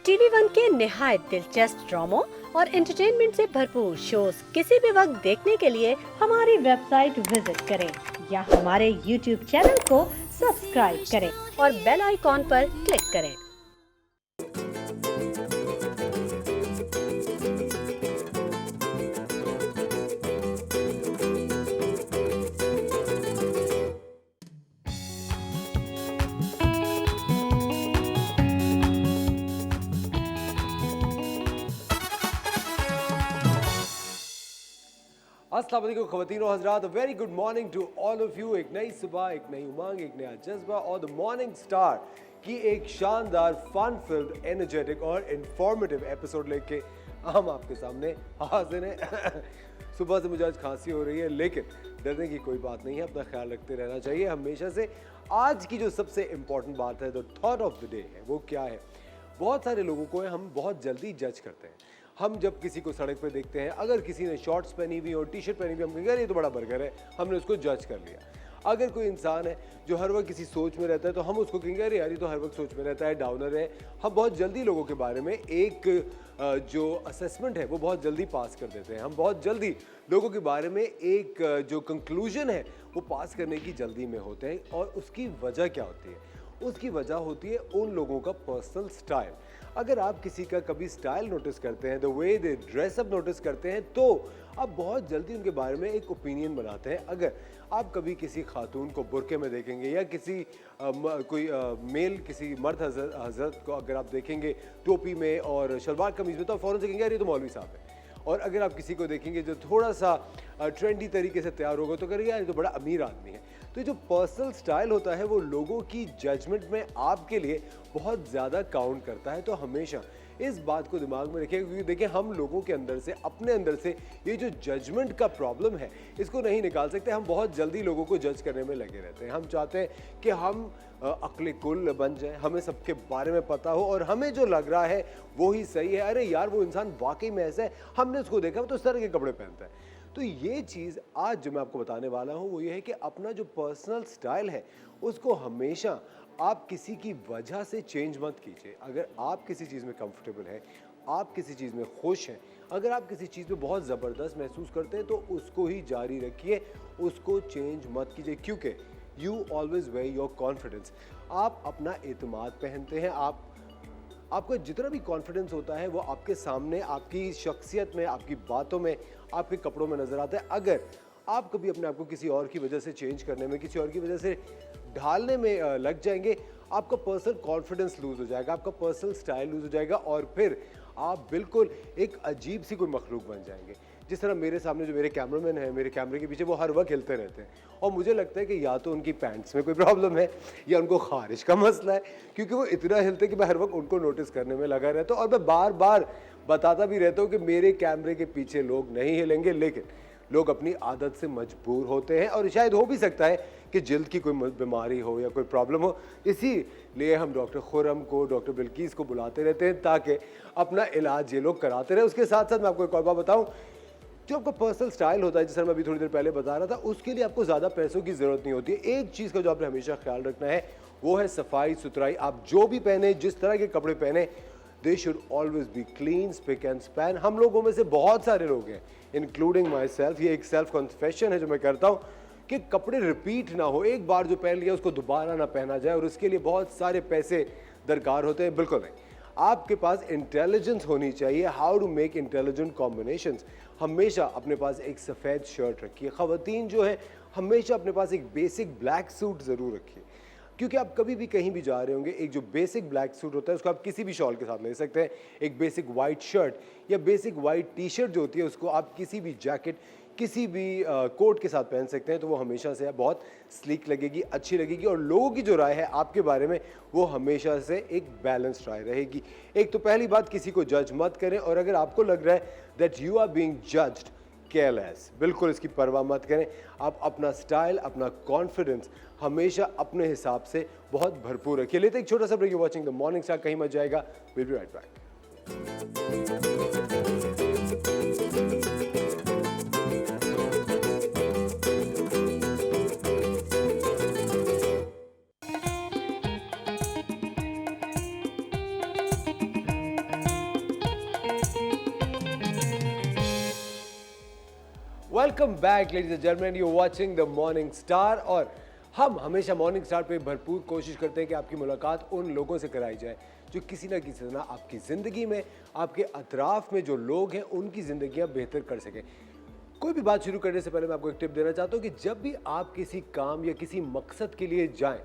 TV one के निहायत दिलचस्प ड्रामों और एंटरटेनमेंट से भरपूर शोज किसी भी वक्त देखने के लिए हमारी वेबसाइट विजिट करें या हमारे यूट्यूब चैनल को सब्सक्राइब करें और बेल आइकॉन पर क्लिक करें। अस्सलाम वालेकुम ख़वातीन और हज़रात, very good morning to all of you. एक नई सुबह, एक नई उमंग, एक नया जज्बा और द मॉर्निंग स्टार की एक शानदार फन फिल्ड एनर्जेटिक और इंफॉर्मेटिव एपिसोड लेके हम आपके सामने हाजिर हैं। सुबह से मुझे आज खांसी हो रही है, लेकिन डरने की कोई बात नहीं है, अपना ख्याल रखते रहना चाहिए हमेशा से। आज की जो सबसे इम्पॉर्टेंट बात है, the thought of the day है, वो क्या है? बहुत सारे लोगों को हम बहुत जल्दी जज करते हैं। हम जब किसी को सड़क पे देखते हैं, अगर किसी ने शॉर्ट्स पहनी हुई और टी शर्ट पहनी हुई, हम कहेंगे ये तो बड़ा बर्गर है, हमने उसको जज कर लिया। अगर कोई इंसान है जो हर वक्त किसी सोच में रहता है, तो हम उसको कहेंगे अरे यार ये तो हर वक्त सोच में रहता है, डाउनर है। हम बहुत जल्दी लोगों के बारे में एक जो असेसमेंट है वो बहुत जल्दी पास कर देते हैं। हम बहुत जल्दी लोगों के बारे में एक जो कंक्लूजन है वो पास करने की जल्दी में होते हैं। और उसकी वजह क्या होती है? उसकी वजह होती है उन लोगों का पर्सनल स्टाइल। अगर आप किसी का कभी स्टाइल नोटिस करते हैं, the way they dress up notice करते हैं, तो आप बहुत जल्दी उनके बारे में एक ओपिनियन बनाते हैं। अगर आप कभी किसी खातून को बुरके में देखेंगे या किसी कोई मेल किसी मर्द हजरत को अगर आप देखेंगे टोपी में और शलवार कमीज में, तो आप फ़ौरन से कहेंगे यार ये तो मौलवी साहब है। और अगर आप किसी को देखेंगे जो थोड़ा सा ट्रेंडी तरीके से तैयार होगा, तो करेंगे यार ये तो बड़ा अमीर आदमी है। तो जो पर्सनल स्टाइल होता है वो लोगों की जजमेंट में आपके लिए बहुत ज़्यादा काउंट करता है। तो हमेशा इस बात को दिमाग में रखिए, क्योंकि देखिए हम लोगों के अंदर से, अपने अंदर से ये जो जजमेंट का प्रॉब्लम है इसको नहीं निकाल सकते। हम बहुत जल्दी लोगों को जज करने में लगे रहते हैं। हम चाहते हैं कि हम अक्ल कुल बन जाए, हमें सबके बारे में पता हो और हमें जो लग रहा है वो ही सही है। अरे यार वो इंसान वाकई में ऐसा है, हमने उसको देखा वो तो इस तरह के कपड़े पहनता है। तो ये चीज़ आज जो मैं आपको बताने वाला हूँ वो ये है कि अपना जो पर्सनल स्टाइल है उसको हमेशा आप किसी की वजह से चेंज मत कीजिए। अगर आप किसी चीज़ में कंफर्टेबल हैं, आप किसी चीज़ में खुश हैं, अगर आप किसी चीज़ में बहुत ज़बरदस्त महसूस करते हैं, तो उसको ही जारी रखिए, उसको चेंज मत कीजिए। क्योंकि you always way your confidence. आप अपना एतमाद पहनते हैं। आपका जितना भी कॉन्फिडेंस होता है वो आपके सामने, आपकी शख्सियत में, आपकी बातों में, आपके कपड़ों में नज़र आता है। अगर आप कभी अपने आप को किसी और की वजह से चेंज करने में, किसी और की वजह से ढालने में लग जाएंगे, आपका पर्सनल कॉन्फिडेंस लूज़ हो जाएगा, आपका पर्सनल स्टाइल लूज़ हो जाएगा और फिर आप बिल्कुल एक अजीब सी कोई मखलूक बन जाएंगे। जिस तरह मेरे सामने जो मेरे कैमरामैन हैं, मेरे कैमरे के पीछे, वो हर वक्त हिलते रहते हैं और मुझे लगता है कि या तो उनकी पैंट्स में कोई प्रॉब्लम है या उनको खारिश का मसला है, क्योंकि वो इतना हिलते कि मैं हर वक्त उनको नोटिस करने में लगा रहता हूँ। और मैं बार बार बताता भी रहता हूँ कि मेरे कैमरे के पीछे लोग नहीं हिलेंगे, लेकिन लोग अपनी आदत से मजबूर होते हैं और शायद हो भी सकता है कि जल्द की कोई बीमारी हो या कोई प्रॉब्लम हो। इसीलिए हम डॉक्टर खुर्रम को, डॉक्टर बिल्किस को बुलाते रहते हैं ताकि अपना इलाज ये लोग कराते रहे। उसके साथ साथ मैं आपको एक और बात बताऊँ, जो आपका पर्सनल स्टाइल होता है, जिस तरह मैं अभी थोड़ी देर पहले बता रहा था, उसके लिए आपको ज़्यादा पैसों की ज़रूरत नहीं होती है। एक चीज़ का जो आपने हमेशा ख्याल रखना है वो है सफाई सुथराई। आप जो भी पहने, जिस तरह के कपड़े पहने, they should always be clean, spick and span. हम लोगों में से बहुत सारे लोग हैं, इंक्लूडिंग माई सेल्फ, ये एक सेल्फ कन्फेशन है जो मैं करता हूँ, कि कपड़े रिपीट ना हो, एक बार जो पहन लिया उसको दोबारा ना पहना जाए और उसके लिए बहुत सारे पैसे दरकार होते हैं। बिल्कुल नहीं, आपके पास इंटेलिजेंस होनी चाहिए, how to make intelligent combinations. हमेशा अपने पास एक सफ़ेद शर्ट रखिए। ख़वातीन जो है हमेशा अपने पास एक बेसिक ब्लैक सूट ज़रूर रखिए, क्योंकि आप कभी भी कहीं भी जा रहे होंगे, एक जो बेसिक ब्लैक सूट होता है उसको आप किसी भी शॉल के साथ ले सकते हैं। एक बेसिक वाइट शर्ट या बेसिक वाइट टी शर्ट जो होती है उसको आप किसी भी जैकेट, किसी भी कोट के साथ पहन सकते हैं। तो वो हमेशा से बहुत स्लीक लगेगी, अच्छी लगेगी और लोगों की जो राय है आपके बारे में वो हमेशा से एक बैलेंस्ड राय रहेगी। एक तो पहली बात, किसी को जज मत करें और अगर आपको लग रहा है that you are being judged, careless, बिल्कुल इसकी परवाह मत करें। आप अपना स्टाइल, अपना कॉन्फिडेंस हमेशा अपने हिसाब से बहुत भरपूर रखिए। लेते एक छोटा सा break, watching the morning star, कहीं मत जाएगा, will be right back. Welcome back ladies and gentleman, you watching the morning star. और हम हमेशा मॉर्निंग स्टार पे भरपूर कोशिश करते हैं कि आपकी मुलाकात उन लोगों से कराई जाए जो किसी ना किसी तरह आपकी ज़िंदगी में, आपके अतराफ में जो लोग हैं उनकी ज़िंदगियाँ बेहतर कर सकें। कोई भी बात शुरू करने से पहले मैं आपको एक टिप देना चाहता हूँ कि जब भी आप किसी काम या किसी मकसद के लिए जाएं,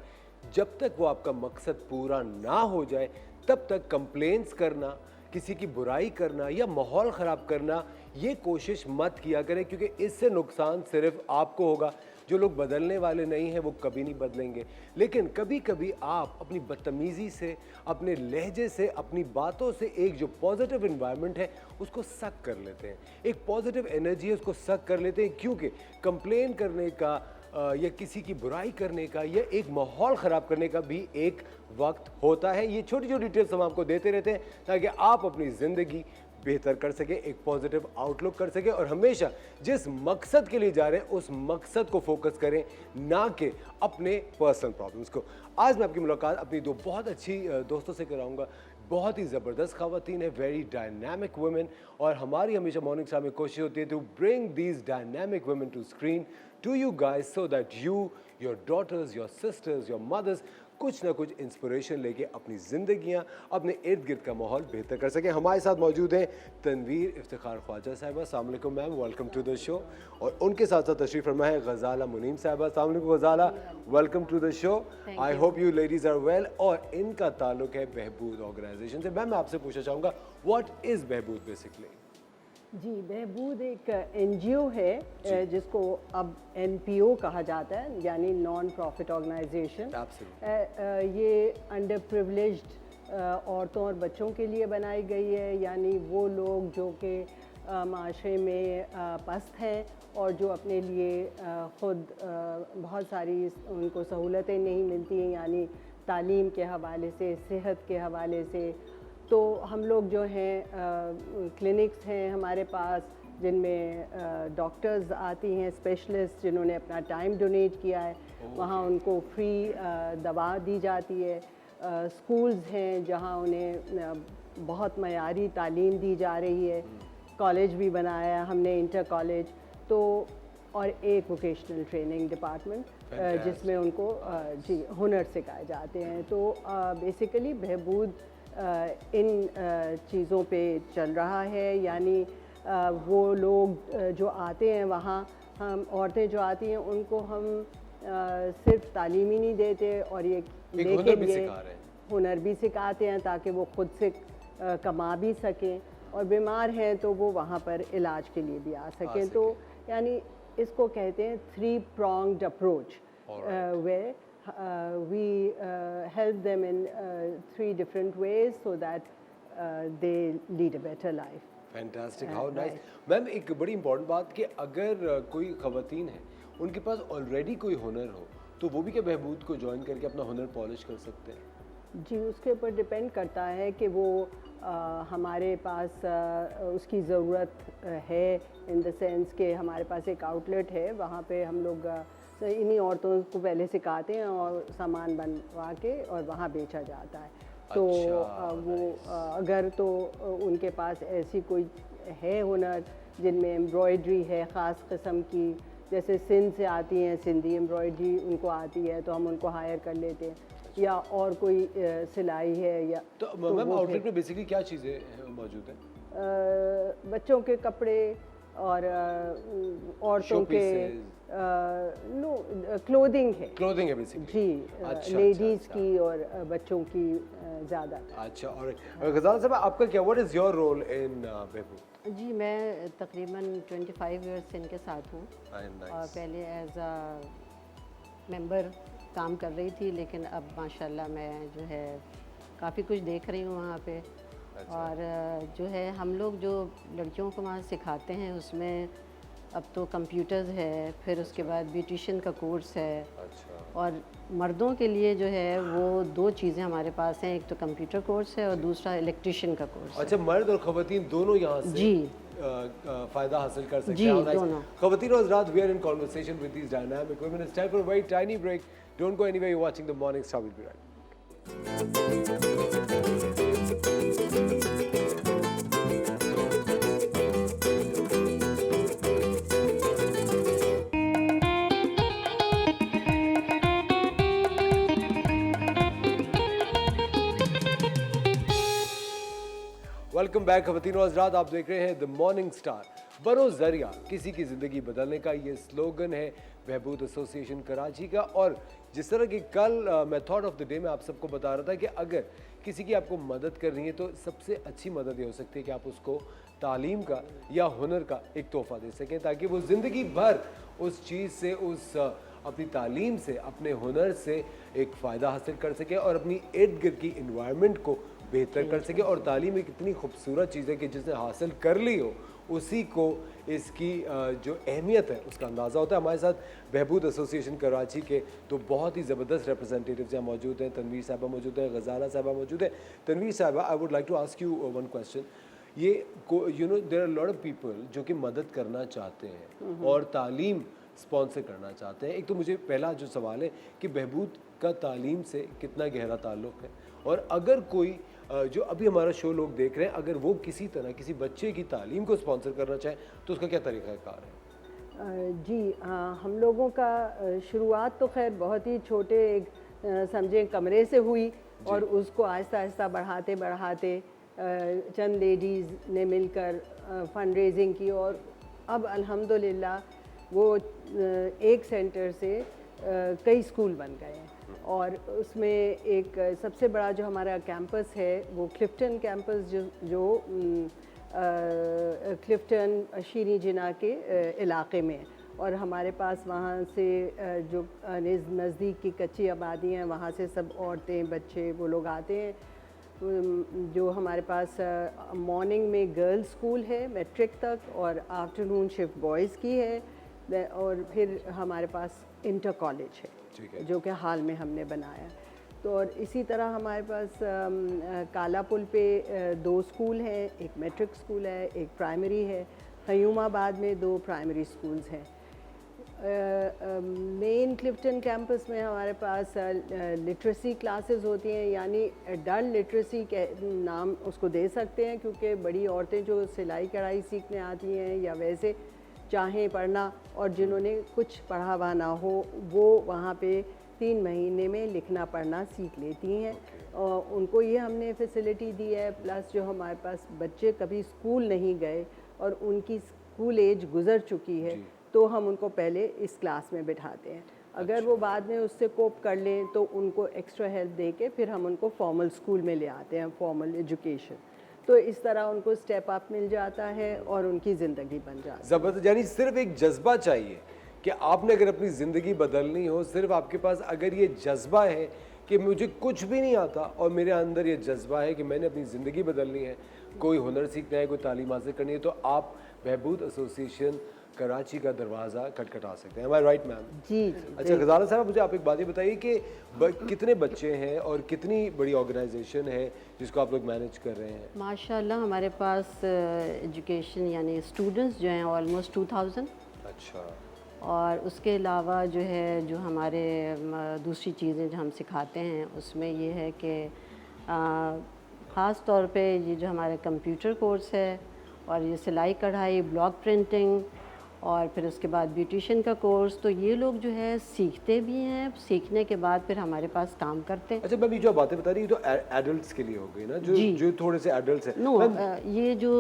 जब तक वो आपका मकसद पूरा ना हो जाए तब तक कंप्लेंट्स करना, किसी की बुराई करना या माहौल ख़राब करना, ये कोशिश मत किया करें, क्योंकि इससे नुकसान सिर्फ आपको होगा। जो लोग बदलने वाले नहीं हैं वो कभी नहीं बदलेंगे। लेकिन कभी कभी आप अपनी बदतमीज़ी से, अपने लहजे से, अपनी बातों से एक जो पॉजिटिव इन्वायरमेंट है उसको सक कर लेते हैं, एक पॉजिटिव एनर्जी है उसको सक कर लेते हैं। क्योंकि कंप्लेन करने का या किसी की बुराई करने का या एक माहौल ख़राब करने का भी एक वक्त होता है। ये छोटी छोटी टिप्स हम आपको देते रहते हैं ताकि आप अपनी ज़िंदगी बेहतर कर सके, एक पॉजिटिव आउटलुक कर सके और हमेशा जिस मकसद के लिए जा रहे हैं उस मकसद को फोकस करें, ना कि अपने पर्सनल प्रॉब्लम्स को। आज मैं आपकी मुलाकात अपनी दो बहुत अच्छी दोस्तों से कराऊंगा। बहुत ही ज़बरदस्त ख़वातीन है, वेरी डायनामिक वुमेन, और हमारी हमेशा मॉर्निंग स्टार में कोशिश होती है to bring these dynamic women to screen to you guys so that you, your daughters, your sisters, your mothers कुछ ना कुछ इंस्पिरेशन लेके अपनी ज़िंदगियां, अपने इर्द गिर्द का माहौल बेहतर कर सकें। हमारे साथ मौजूद हैं तनवीर इफ्तिखार ख्वाजा साहिबा। अस्सलाम वालेकुम ma'am, welcome to the show. और उनके साथ साथ तशरीफ़ फरमा है गज़ाला मुनीम साहिबा। अस्सलाम वालेकुम Ghazala, welcome to the show. I hope you ladies are well. और इनका ताल्लुक है बहबूद ऑर्गेनाइजेशन से। मैम मैं आपसे पूछना चाहूँगा, व्हाट इज़ बहबूद बेसिकली? जी, बहबूद एक एनजीओ है जिसको अब एनपीओ कहा जाता है, यानी नॉन प्रॉफिट ऑर्गेनाइजेशन। ये अंडर प्रिविलेज्ड औरतों और बच्चों के लिए बनाई गई है, यानी वो लोग जो कि माशरे में पस्त हैं और जो अपने लिए ख़ुद बहुत सारी उनको सहूलतें नहीं मिलती हैं, यानी तालीम के हवाले से, सेहत के हवाले से। तो हम लोग जो हैं क्लिनिक्स हैं हमारे पास जिनमें डॉक्टर्स आती हैं, स्पेशलिस्ट जिन्होंने अपना टाइम डोनेट किया है, वहाँ उनको फ्री दवा दी जाती है। स्कूल्स हैं जहाँ उन्हें बहुत मयारी तालीम दी जा रही है। कॉलेज भी बनाया हमने, इंटर कॉलेज। तो और एक वोकेशनल ट्रेनिंग डिपार्टमेंट जिसमें उनको जी हुनर सिखाए जाते हैं। तो बेसिकली बहबूद इन चीज़ों पे चल रहा है, यानी वो लोग जो आते हैं वहाँ, हम औरतें जो आती हैं उनको हम सिर्फ तालीम ही नहीं देते और ये लेकिन ये हुनर भी सिखाते हैं ताकि वो खुद से कमा भी सकें, और बीमार हैं तो वो वहाँ पर इलाज के लिए भी आ सकें। तो यानी इसको कहते हैं 3 pronged approach, where we help them in 3 different ways so that they lead a better life. Fantastic, how nice. Ma'am एक बड़ी इंपॉर्टेंट बात कि अगर कोई ख़वातीन है उनके पास ऑलरेडी कोई हुनर हो तो वो भी क्या बहबूद को ज्वाइन करके अपना हुनर पॉलिश कर सकते हैं? जी, उसके ऊपर डिपेंड करता है कि वो हमारे पास उसकी ज़रूरत है, इन द सेंस कि हमारे पास एक आउटलेट है, वहाँ पे हम लोग इन्हीं औरतों को पहले सिखाते हैं और सामान बनवा के और वहाँ बेचा जाता है। तो वो अगर तो उनके पास ऐसी कोई है हुनर जिनमें एम्ब्रॉयडरी है ख़ास किस्म की, जैसे सिंध से आती हैं, सिंधी एम्ब्रॉयडरी उनको आती है तो हम उनको हायर कर लेते हैं, या और कोई सिलाई है या तो मैम आउटलेट में बेसिकली क्या चीज़ें मौजूद हैं? बच्चों के कपड़े और औरतों के क्लोथिंग है बेसिकली जी, लेडीज़ की और बच्चों की ज़्यादा। अच्छा, और गज़ाला साहब आपका क्या, what is your role in Behbud? जी, मैं तकरीबन 25 ईयर्स से इनके साथ हूँ और पहले एज अ मेंबर काम कर रही थी, लेकिन अब माशाल्लाह मैं जो है काफ़ी कुछ देख रही हूँ वहाँ पे। और जो है हम लोग जो लड़कियों को वहाँ सिखाते हैं उसमें अब तो कंप्यूटर्स है, फिर उसके बाद ब्यूटिशियन का कोर्स है। और मर्दों के लिए जो है वो 2 चीज़ें हमारे पास हैं, एक तो कंप्यूटर कोर्स है और दूसरा इलेक्ट्रिशियन का कोर्स। अच्छा, मर्द और ख़वातीन दोनों यहाँ से जी फ़ायदा हासिल कर सकते हैं? जी दोनों। ख़वातीन और हज़रात, we are in conversation with these dynamic women. It's time for a very tiny break. Don't go anywhere, you watching the morning Star, will be right. Welcome back खवातीनो हज़रात, आप देख रहे हैं द मॉर्निंग स्टार। बनो जरिया किसी की ज़िंदगी बदलने का ये स्लोगन है बहबूद एसोसिएशन कराची का। और जिस तरह की कल मैं थॉट ऑफ द डे में आप सबको बता रहा था कि अगर किसी की आपको मदद करनी है तो सबसे अच्छी मदद ये हो सकती है कि आप उसको तालीम का या हुनर का एक तोहफ़ा दे सकें, ताकि वो ज़िंदगी भर उस चीज़ से, उस अपनी तालीम से, अपने हुनर से एक फ़ायदा हासिल कर सके और अपनी इर्द गिर्द की इन्वायरमेंट को बेहतर कर सके। और तालीम एक इतनी खूबसूरत चीज़ है कि जिसने हासिल कर ली हो उसी को इसकी जो अहमियत है उसका अंदाज़ा होता है। हमारे साथ बहबूद एसोसिएशन कराची के तो बहुत ही ज़बरदस्त रिप्रेजेंटेटिव्स यहाँ मौजूद हैं। तनवीर साहबा मौजूद हैं, गज़ाला साहबा मौजूद हैं। तनवीर साहबा, I would like to ask you one question. ये you know there are lot of people जो कि मदद करना चाहते हैं और तालीम स्पॉन्सर करना चाहते हैं। एक तो मुझे पहला जो सवाल है कि बहबूद का तालीम से कितना गहरा ताल्लुक़ है, और अगर कोई जो अभी हमारा शो लोग देख रहे हैं, अगर वो किसी तरह किसी बच्चे की तालीम को स्पॉन्सर करना चाहें तो उसका क्या तरीक़ाकार है? जी, हम लोगों का शुरुआत तो खैर बहुत ही छोटे एक समझें कमरे से हुई और उसको आहिस्ता आहिस्ता बढ़ाते बढ़ाते चंद लेडीज़ ने मिलकर फंड रेजिंग की और अब अल्हम्दुलिल्लाह वो एक सेंटर से कई स्कूल बन गए हैं। और उसमें एक सबसे बड़ा जो हमारा कैंपस है वो क्लिफ्टन कैंपस जो क्लिफ्टन शीरी जिना के इलाके में, और हमारे पास वहाँ से जो नज़दीक की कच्ची आबादी हैं वहाँ से सब औरतें बच्चे वो लोग आते हैं। जो हमारे पास मॉर्निंग में गर्ल्स स्कूल है मैट्रिक तक, और आफ्टरनून शिफ्ट बॉयज़ की है, और फिर हमारे पास इंटर कॉलेज है जो कि हाल में हमने बनाया। तो और इसी तरह हमारे पास काला पुल पे 2 स्कूल हैं, एक मैट्रिक स्कूल है, एक प्राइमरी है। क़य्यूमाबाद में 2 प्राइमरी स्कूल्स हैं। मेन क्लिफ्टन कैंपस में हमारे पास लिटरेसी क्लासेस होती हैं, यानी एडल्ट लिटरेसी के नाम उसको दे सकते हैं, क्योंकि बड़ी औरतें जो सिलाई कढ़ाई सीखने आती हैं या वैसे चाहें पढ़ना और जिन्होंने कुछ पढ़ा हुआ ना हो वो वहाँ पे 3 महीने में लिखना पढ़ना सीख लेती हैं। और उनको ये हमने फैसिलिटी दी है। प्लस जो हमारे पास बच्चे कभी स्कूल नहीं गए और उनकी स्कूल एज गुज़र चुकी है तो हम उनको पहले इस क्लास में बिठाते हैं। अगर वो बाद में उससे कोप कर लें तो उनको एक्स्ट्रा हेल्प दे के फिर हम उनको फॉर्मल स्कूल में ले आते हैं, फॉर्मल एजुकेशन। तो इस तरह उनको स्टेप अप मिल जाता है और उनकी ज़िंदगी बन जाती है। ज़बरदस्त। यानी सिर्फ एक जज्बा चाहिए कि आपने अगर अपनी ज़िंदगी बदलनी हो, सिर्फ आपके पास अगर ये जज्बा है कि मुझे कुछ भी नहीं आता और मेरे अंदर ये जज्बा है कि मैंने अपनी ज़िंदगी बदलनी है, कोई हुनर सीखना है, कोई तालीम हासिल करनी है, तो आप बहबूद एसोसिएशन कराची का दरवाज़ा खटखटा सकते हैं। Right ma'am? जी। अच्छा गज़ाला साहब, मुझे आप एक बात ये बताइए कि कितने बच्चे हैं और कितनी बड़ी ऑर्गेनाइजेशन है जिसको आप लोग मैनेज कर रहे हैं? माशाल्लाह हमारे पास एजुकेशन यानी स्टूडेंट्स जो हैं ऑलमोस्ट 2000। अच्छा। और उसके अलावा जो है जो हमारे दूसरी चीज़ें जो हम सिखाते हैं उसमें ये है कि ख़ास तौर पे ये जो हमारे कंप्यूटर कोर्स है और ये सिलाई कढ़ाई, ब्लॉक प्रिंटिंग और फिर उसके बाद ब्यूटिशियन का कोर्स, तो ये लोग जो है सीखते भी हैं, सीखने के बाद फिर हमारे पास काम करते हैं। अच्छा मैम, ये जो बातें बता रही है तो एडल्ट्स के लिए हो गई ना, जो थोड़े से एडल्ट्स हैं? नो, ये जो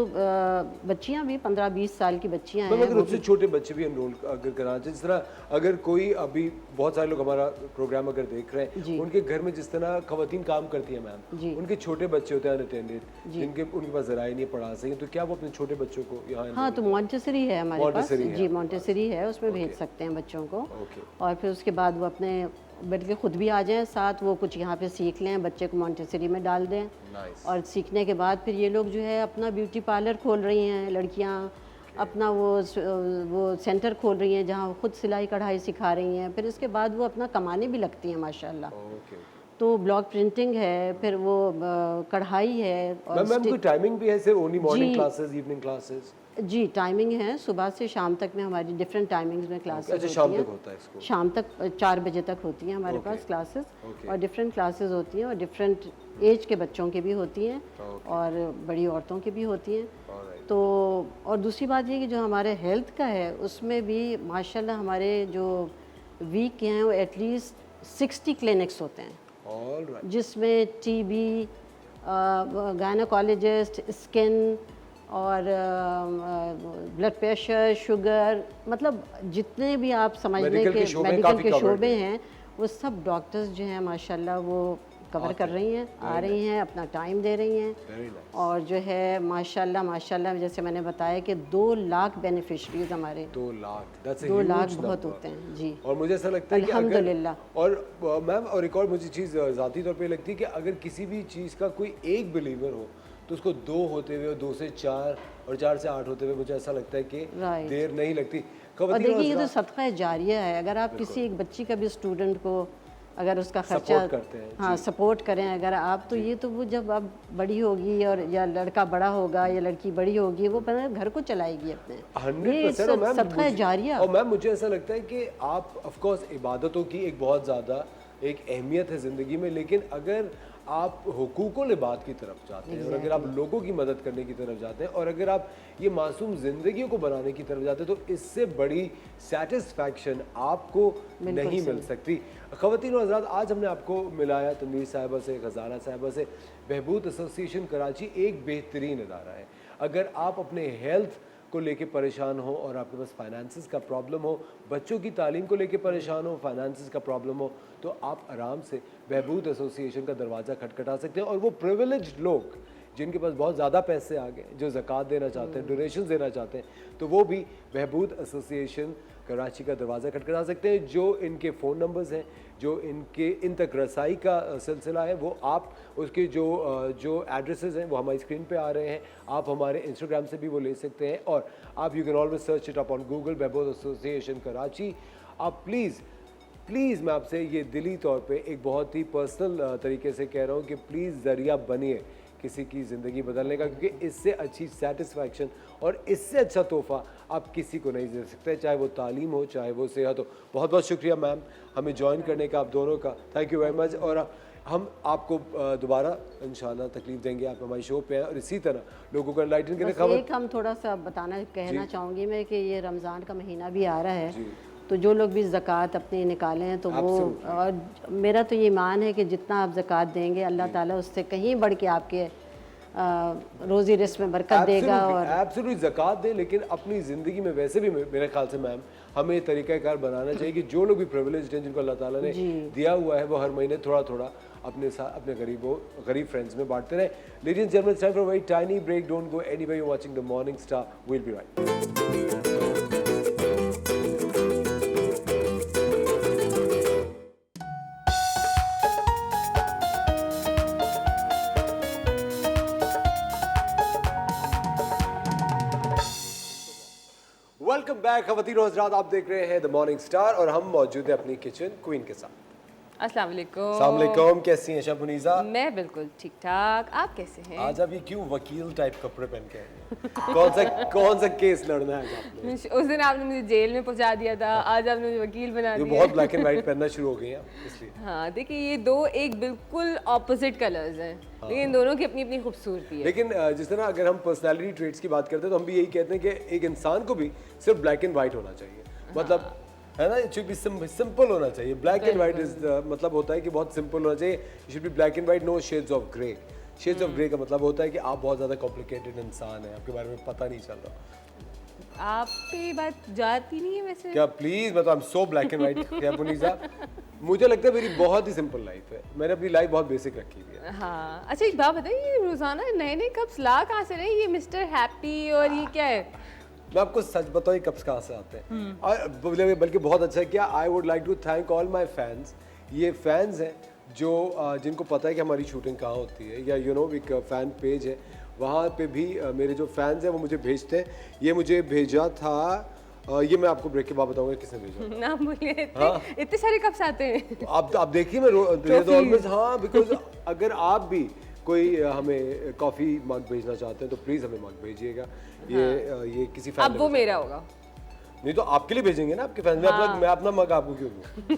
बच्चियां भी 15-20 साल की बच्चियां हैं, अगर उससे छोटे बच्चे भी एनरोल अगर कराना चाहिए, जिस तरह अगर कोई अभी बहुत सारे लोग हमारा प्रोग्राम अगर देख रहे हैं, उनके घर में जिस तरह खवातीन काम करती हैं मैम, उनके छोटे बच्चे होते हैं अनअटेंडेड, जिनके उनके पास ज़राए नहीं पढ़ा सकें, तो क्या वो अपने छोटे बच्चों को यहाँ? हाँ, तो मॉन्टेसरी है हमारे पास जी, मॉन्टेसरी है, उसमें भेज सकते हैं बच्चों को। और फिर उसके बाद वो अपने बल्कि खुद भी आ जाएं साथ, वो कुछ यहाँ पे सीख लें, बच्चे को मॉन्टेसरी में डाल दें। और सीखने के बाद फिर ये लोग जो है अपना ब्यूटी पार्लर खोल रही हैं लड़कियाँ, अपना वो सेंटर खोल रही हैं जहाँ खुद सिलाई कढ़ाई सिखा रही हैं। फिर इसके बाद वो अपना कमाने भी लगती हैं माशाल्लाह। तो ब्लॉक प्रिंटिंग है, फिर वो कढ़ाई है। और मैम कोई टाइमिंग भी है, सिर्फ only morning classes, evening classes? जी, टाइमिंग है, सुबह से शाम तक में हमारी डिफरेंट टाइमिंग्स में क्लासेस होती हैं। शाम तक होता है इसको? शाम तक 4 बजे तक होती हैं हमारे पास क्लासेस। और डिफरेंट क्लासेस होती हैं और डिफरेंट एज के बच्चों की भी होती हैं और बड़ी औरतों की भी होती हैं। तो और दूसरी बात ये कि जो हमारे हेल्थ का है उसमें भी माशाल्लाह हमारे जो वीक के हैं वो एटलीस्ट 60 क्लिनिक्स होते हैं, जिसमें टीबी, गायनोकोलॉजिस्ट, स्किन और ब्लड प्रेशर, शुगर, मतलब जितने भी आप समझने के मेडिकल के शोबे हैं वो सब डॉक्टर्स जो हैं माशाल्लाह वो कवर कर रही हैं, आ रही हैं, अपना टाइम दे रही हैं। और जो है माशाल्लाह जैसे मैंने बताया कि 2 लाख बेनिफिशरीज हमारे 2 लाख 2 लाख बहुत होते हैं जी। और मुझे ऐसा लगता है कि अल्हम्दुलिल्लाह। और मैम और एक और मुझे चीज़ ज़ाती तौर पे लगती है कि अगर किसी भी चीज़ का कोई एक बिलीवर हो तो उसको 2 होते हुए और 2 से 4 और 4 से 8 होते हुए मुझे ऐसा लगता है कि देर नहीं लगती। और देखिए ये तो सदका जारिया है। अगर आप किसी एक बच्ची का भी स्टूडेंट को अगर उसका खर्चा करते हैं, हाँ सपोर्ट करें अगर आप, तो ये तो वो जब अब बड़ी होगी और या लड़का बड़ा होगा या लड़की बड़ी होगी वो घर को चलाएगी अपने 100%। सदका जारिया। और मैम मुझे ऐसा लगता है कि आप ऑफ कोर्स इबादतों की एक बहुत ज़्यादा एक अहमियत है ज़िंदगी में, लेकिन अगर आप हुकूकुल इबाद की तरफ जाते हैं और अगर आप लोगों की मदद करने की तरफ जाते हैं और अगर आप ये मासूम ज़िंदगियों को बनाने की तरफ जाते हैं तो इससे बड़ी सेटिस्फैक्शन आपको नहीं मिल सकती। ख़वातीन और हज़रात, आज हमने आपको मिलाया तनवीर साहिबा से, ग़ज़ाला साहिबा से। बहबूद एसोसिएशन कराची एक बेहतरीन इदारा है। अगर आप अपने हेल्थ को लेके परेशान हो और आपके पास फाइनेंसिस का प्रॉब्लम हो, बच्चों की तालीम को लेके परेशान हो, फाइनेंसिस का प्रॉब्लम हो, तो आप आराम से बहबूद एसोसिएशन का दरवाज़ा खटखटा सकते हैं। और वो प्रिविलेज्ड लोग जिनके पास बहुत ज़्यादा पैसे आ गए, जो ज़कात देना चाहते हैं, डोनेशन देना चाहते हैं, तो वो भी बहबूद एसोसिएशन कराची का दरवाज़ा खटखटा सकते हैं। जो इनके फ़ोन नंबर्स हैं, जो इनके इन तक रसाई का सिलसिला है, वो आप उसके जो एड्रेसेस हैं वो हमारी स्क्रीन पे आ रहे हैं। आप हमारे इंस्टाग्राम से भी वो ले सकते हैं और आप you can always search it up on Google, Behbud association Karachi. आप प्लीज़ मैं आपसे ये दिली तौर पे एक बहुत ही पर्सनल तरीके से कह रहा हूँ कि प्लीज़ ज़रिया बनिए किसी की ज़िंदगी बदलने का, क्योंकि इससे अच्छी सेटिस्फैक्शन और इससे अच्छा तोहफ़ा आप किसी को नहीं दे सकते, चाहे वो तालीम हो, चाहे वो सेहत हो। बहुत बहुत शुक्रिया मैम हमें ज्वाइन करने का, आप दोनों का, थैंक यू वेरी मच। और हम आपको दोबारा इंशाल्लाह तकलीफ देंगे, आप हमारी शो पे हैं और इसी तरह लोगों को एनलाइटन करने खबर। एक हम थोड़ा सा कहना चाहूँगी मैं कि ये रमज़ान का महीना भी आ रहा है, तो जो लोग भी ज़कात अपनी निकालें तो वो, और मेरा तो ये ईमान है कि जितना आप ज़कात देंगे अल्लाह ताला उससे कहीं बढ़ के आपके रोज़ी रिस्क में बरकत देगा। और एब्सोल्युटली ज़कात दें, लेकिन अपनी ज़िंदगी में वैसे भी मेरे ख्याल से मैम हमें तरीक़ाकार बनाना चाहिए कि जो लोग भी प्रिविलेज्ड हैं, जिनको अल्लाह ताला ने दिया हुआ है, वो हर महीने थोड़ा थोड़ा अपने साथ अपने गरीब फ्रेंड्स में बांटते रहे। Ladies and gentleman, time for a very tiny break, don't go anywhere, you are watching the morning star, we will be right. Welcome back ख़वातीन और हज़रात, आप देख रहे हैं द मॉर्निंग स्टार और हम मौजूद हैं अपनी किचन क्वीन के साथ। अस्सलाम वालेकुम। अस्सलाम वालेकुम, कैसी हैं शबनीज़ा? मैं बिल्कुल ठीक ठाक, आप कैसे हैं? आज आप ये क्यों वकील टाइप कपड़े पहन के आए? कौन सा केस लड़ना है आपने? उस दिन आपने मुझे जेल में पहुंचा दिया था, आज आपने मुझे वकील बना दिया। बहुत ब्लैक एंड व्हाइट पहनना शुरू हो गई हैं इसलिए। हाँ देखिए, ये दो एक बिल्कुल ऑपोजिट कलर्स हैं, लेकिन दोनों की अपनी अपनी खूबसूरती है। लेकिन जिस तरह अगर हम पर्सनैलिटी ट्रेट्स की बात करते हैं तो हम भी यही कहते हैं कि एक इंसान को भी सिर्फ ब्लैक एंड व्हाइट होना चाहिए, मतलब है ना, इट शुड बी सिंपल होना चाहिए। ब्लैक एंड व्हाइट इज मतलब होता है कि बहुत सिंपल होना चाहिए। It should be black and white, no shades of grey. Shades of grey का मतलब होता है कि आप बहुत ज़्यादा कॉम्प्लिकेटेड इंसान हैं, आपके बारे में पता नहीं चल रहा। आप पे बात जाती नहीं है वैसे। क्या प्लीज, मतलब I am so black and white. क्या पुनीसा, मुझे लगता है मेरी बहुत ही सिंपल लाइफ है, मैंने अपनी लाइफ बहुत बेसिक रखी हुई है। हाँ अच्छा, एक बात बताइए, ये रोजाना नए नए कप्स ला कहाँ से रहे? ये मिस्टर हैप्पी और ये क्या है? मैं आपको सच बताऊं ये कप्स कहाँ से आते हैं, और बल्कि बहुत अच्छा है। क्या I would like to thank all my fans. ये फैंस हैं जो जिनको पता है कि हमारी शूटिंग कहाँ होती है, या यू नो एक फ़ैन पेज है, वहाँ पे भी मेरे जो फैंस हैं वो मुझे भेजते हैं। ये मुझे भेजा था, ये मैं आपको ब्रेक के बाद बताऊंगा किसने भेजा। नाम बोलिए। इतने सारे कप्स आते हैं। आप देखिए, मैं हाँ, बिकॉज अगर आप भी कोई हमें कॉफ़ी मग भेजना चाहते हैं तो प्लीज़ हमें मग भेजिएगा। ये किसी फैन, अब वो मेरा होगा। नहीं तो आपके लिए भेजेंगे ना, आपके फैन में। मैं अपना मग आपको क्यों दूं?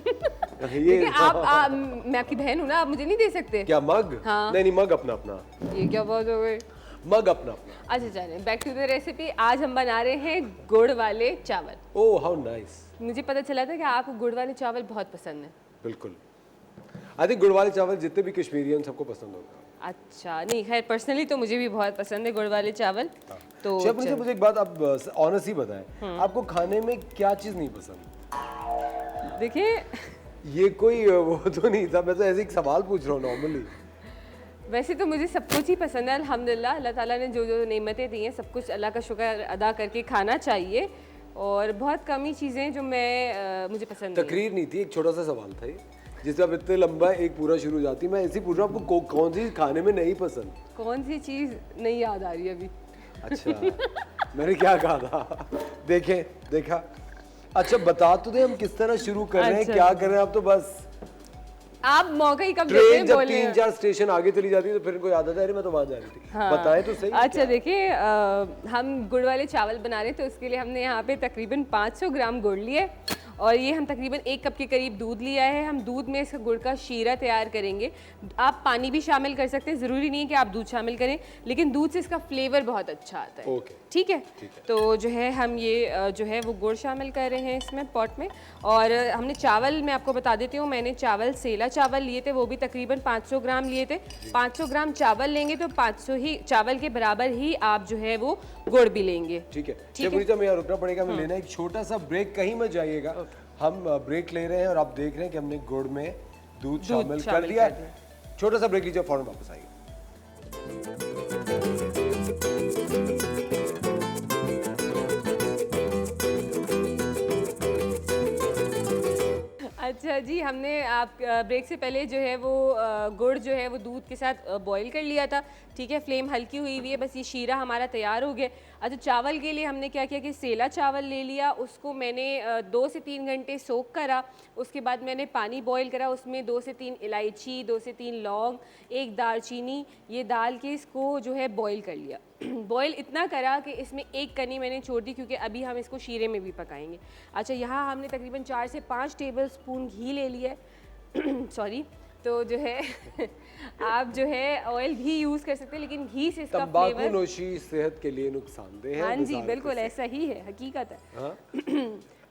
ये आप मैं आपकी बहन हूँ ना, आप मुझे नहीं दे सकते क्या मग? हाँ। नहीं, मग अपना। ये क्या बात हो गई? मग अपना। अच्छा चलें, बैक टू द रेसिपी। आज हम बना रहे हैं गुड़ वाले चावल। Oh how nice. मुझे पता चला था कि आपको गुड़ वाले चावल बहुत पसंद है। बिल्कुल, आई थिंक गुड़ वाले चावल जितने भी कश्मीरी हैं सबको पसंद होगा। अच्छा, नहीं खैर पर्सनली तो मुझे भी बहुत पसंद है गुड़ वाले चावल। तो शेफ मुझे एक बात आप ऑनेस्टली बताएं, आपको खाने में क्या चीज़ नहीं पसंद? देखिए ये कोई वो तो नहीं था, मैं तो ऐसे एक सवाल पूछ रहा हूँ नॉर्मली। वैसे तो मुझे सब कुछ ही पसंद है अल्हम्दुलिल्लाह, अल्लाह ताला ने जो जो नेमतें दी हैं सब कुछ अल्लाह का शुक्र अदा करके खाना चाहिए, और बहुत कम ही चीज़ें जो मुझे पसंद नहीं। तकरीर नहीं थी, एक छोटा सा सवाल था ये, जिससे अब इतने लंबा एक पूरा शुरू हो जाती। मैं ऐसे पूछ रहा हूँ आपको कौन सी खाने में नहीं पसंद? कौन सी चीज़ नहीं याद आ रही अभी। अच्छा मैंने क्या कहा था? देखें, देखा। अच्छा बता तो दे हम किस तरह शुरू कर रहे हैं, अच्छा। क्या कर रहे हैं आप? तो बस आप मौका ही कब देते ट्रेन हैं जब बोलने का? 3-4 स्टेशन आगे चली जाती है तो फिर इनको याद आता है अरे मैं तो वहां जा रही थी। हाँ। बताएं तो सही। अच्छा देखिए, हम गुड़ वाले चावल बना रहे थे, उसके लिए हमने यहाँ पे तकरीबन 500 ग्राम गुड़ लिए, और ये हम तकरीबन 1 कप के करीब दूध लिया है। हम दूध में इसका गुड़ का शीरा तैयार करेंगे। आप पानी भी शामिल कर सकते हैं, ज़रूरी नहीं है कि आप दूध शामिल करें, लेकिन दूध से इसका फ्लेवर बहुत अच्छा आता है। ओके। ठीक है, तो जो है हम ये जो है वो गुड़ शामिल कर रहे हैं इसमें पॉट में। और हमने चावल, मैं आपको बता देती हूँ, मैंने चावल सेला चावल लिए थे, वो भी तकरीबन 500 ग्राम लिए थे। 500 ग्राम चावल लेंगे तो 500 ही चावल के बराबर ही आप जो है वो गुड़ भी लेंगे। ठीक है। शेफ मुझे मैं यहाँ रुकना पड़ेगा, मैं लेना एक छोटा सा ब्रेक, कहीं मत जाइएगा। हम ब्रेक ले रहे हैं और आप देख रहे हैं कि हमने गुड़ में दूध शामिल कर दिया। छोटा सा ब्रेक लीजिए, फौरन वापस आइए। अच्छा जी, हमने आप ब्रेक से पहले जो है वो गुड़ जो है वो दूध के साथ बॉईल कर लिया था। ठीक है, फ्लेम हल्की हुई हुई है, बस ये शीरा हमारा तैयार हो गया। अच्छा, चावल के लिए हमने क्या किया कि सेला चावल ले लिया, उसको मैंने 2 से 3 घंटे सोक करा। उसके बाद मैंने पानी बॉईल करा, उसमें 2 से 3 इलायची, 2 से 3 लौंग, 1 दालचीनी ये डाल के इसको जो है बॉईल कर लिया। बॉईल इतना करा कि इसमें 1 कनी मैंने छोड़ दी, क्योंकि अभी हम इसको शीरे में भी पकाएंगे। अच्छा, यहाँ हमने तकरीबन 4 से 5 टेबल स्पून घी ले लिया है। सॉरी, तो जो है आप जो है ऑयल भी यूज़ कर सकते हैं, लेकिन घी से इसका तंबाकू फ्लेवर। नोशी सेहत के लिए नुकसानदेह है। हाँ जी, वज़ारत बिल्कुल से। ऐसा ही है, हकीकत है। हाँ?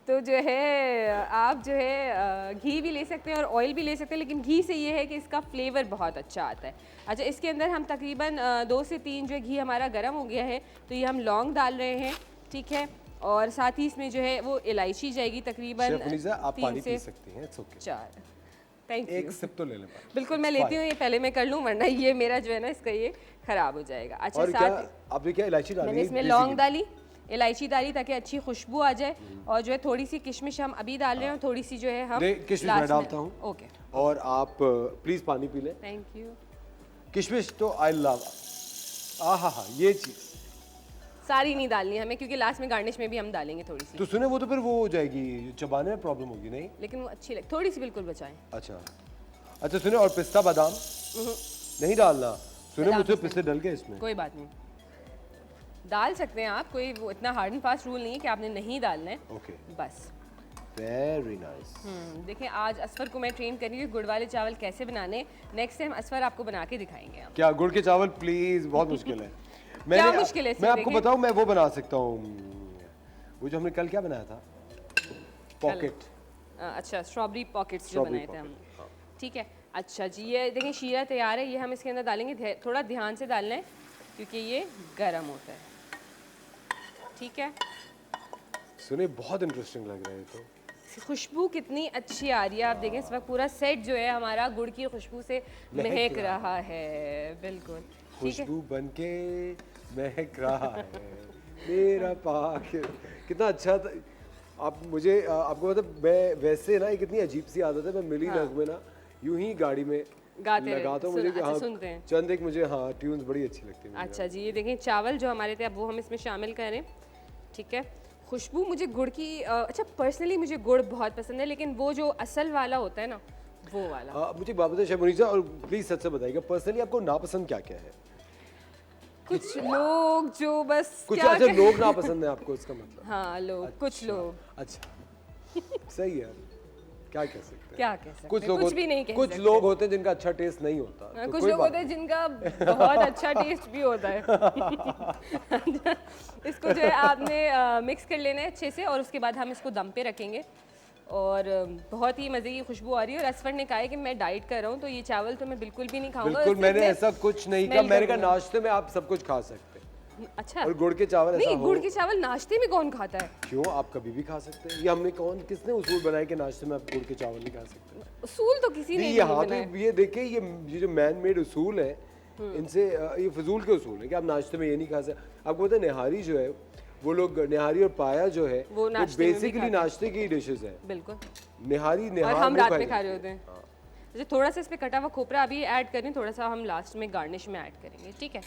तो जो है आप जो है घी भी ले सकते हैं और ऑयल भी ले सकते हैं, लेकिन घी से ये है कि इसका फ्लेवर बहुत अच्छा आता है। अच्छा, इसके अंदर हम तकरीबन 2 से 3 जो है घी हमारा गर्म हो गया है, तो ये हम लौंग डाल रहे हैं। ठीक है, और साथ ही इसमें जो है वो इलायची जाएगी तकरीबन शेफ मुनीसा, आप 3 पानी से पी सकती हैं, इट्स ओके। 4। थैंक एक यू। सिप तो ले लें पानी। बिल्कुल मैं लेती हूँ, ये पहले मैं कर लूँ, वरना ये मेरा जो है ना इसका ये ख़राब हो जाएगा। अच्छा, और क्या साथ आपने क्या इलायची डाली? मैंने इसमें लौंग डाली, इलायची डाली ताकि अच्छी खुशबू आ जाए, और जो है थोड़ी सी किशमिश हम अभी डाल रहे हैं, और थोड़ी सी जो है हम किशमिश मैं लास्ट में- डालता हूँ। ओके, और आप प्लीज पानी पी लें। Thank you. किशमिश तो आई लव। आहा हा, ये चीज सारी नहीं डालनी हमें, क्योंकि लास्ट में गार्निश में भी हम डालेंगे थोड़ी सी, तो सुने, वो तो फिर वो हो जाएगी, चबाने में प्रॉब्लम होगी नहीं? लेकिन वो अच्छी लगे, थोड़ी सी बिल्कुल बचाएं। अच्छा अच्छा, सुने, और पिस्ता बादाम नहीं डालना। सुने, बादाम मुझसे इसमें- पिस्ते डल गए इसमें। कोई बात नहीं, डाल सकते हैं आप, कोई वो इतना हार्ड एंड फास्ट रूल नहीं है कि आपने नहीं डालना है। ओके, बस। Very nice. देखें, आज असफर को मैं ट्रेन कर रही हूँ गुड़ वाले चावल कैसे बनाने। नेक्स्ट टाइम असफर आपको बना के दिखाएंगे हम। क्या गुड़ के चावल? प्लीज, बहुत मुश्किल है। क्या मुश्किल है? मैं आपको बताऊं, मैं वो बना सकता हूँ, वो जो हमने कल क्या बनाया था, पॉकेट। अच्छा, स्ट्रॉबेरी पॉकेट्स जो स्ट्रॉबेरी बनाए थे हमने। pocket, हाँ। ठीक है, अच्छा जी, ये देखें शीरा तैयार है, ये हम इसके अंदर डालेंगे। थोड़ा ध्यान से डालना है, क्योंकि ये गर्म होता है। ठीक है, सुने, बहुत इंटरेस्टिंग लग रहा है तो। खुशबू कितनी अच्छी आ रही है, आप देखें इस वक्त पूरा सेट जो है हमारा गुड़ की खुशबू से महक रहा है। बिल्कुल ठीक है, खुशबू बनके महक रहा है मेरा पाक। कितना अच्छा था। आप मुझे आपको मतलब, मैं वैसे ना, ये कितनी अजीब सी आदत है, मैं मिली नगमे ना यूं ही गाड़ी में गाते लगाता हूँ। रहे, मुझे कि अच्छा, हाँ, सुनते हैं। चंद एक मुझे हाँ ट्यून्स बड़ी अच्छी लगती है मुझे। अच्छा जी, ये देखें चावल जो हमारे थे अब वो हम इसमें शामिल करें। ठीक है, खुशबू मुझे गुड़ की अच्छा, पर्सनली मुझे गुड़ बहुत पसंद है, लेकिन वो जो असल वाला होता है ना, वो वाला। मुझे बात बताइए शेफ मुनीसा, और प्लीज सच से बताइएगा, पर्सनली आपको नापसंद क्या क्या है? कुछ लोग जो बस कुछ क्या ऐसे कहें? लोग नापसंद है आपको, इसका मतलब? हाँ, लोग, कुछ लोग, अच्छा सही है, क्या कह सकते हैं? क्या कह सकते हैं? कुछ लोग कुछ भी नहीं कह कुछ सकते। लोग होते हैं जिनका अच्छा टेस्ट नहीं होता, हाँ, तो कुछ कोई लोग बात होते हैं जिनका बहुत अच्छा टेस्ट भी होता है। इसको जो है आपने मिक्स कर लेना है अच्छे से, और उसके बाद हम इसको दम पे रखेंगे। और बहुत ही मज़े की खुशबू आ रही है। और असफर ने कहा है कि मैं डाइट कर रहा हूँ तो ये चावल तो मैं बिल्कुल भी नहीं खाऊंगा। बिल्कुल मैंने ऐसा कुछ नहीं कहा, मैंने कहा नाश्ते में आप सब कुछ खा सकते हैं। अच्छा, और गुड़ के चावल ऐसा नहीं, हो, गुड़ के चावल नाश्ते में कौन खाता है? क्यों, आप कभी भी खा सकते हैं। ये हमने किसने उसूल बनाया कि नाश्ते में आप गुड़ के चावल नहीं खा सकते? उसूल तो किसी ने नहीं, नहीं यहाँ बनाया। पे ये देखिए, ये जो मैन मेड उसूल है, इनसे ये फजूल के उसूल है कि आप नाश्ते में ये नहीं खा सकते। आपको पता है निहारी जो है, वो लोग निहारी और पाया जो है वो बेसिकली नाश्ते की डिशेस है। बिल्कुल, निहारी और हम रात में खा रहे होते हैं। अच्छा, थोड़ा सा इस पे कटा हुआ खोपरा अभी ऐड करें, थोड़ा सा हम लास्ट में गार्निश में ऐड करेंगे। ठीक है,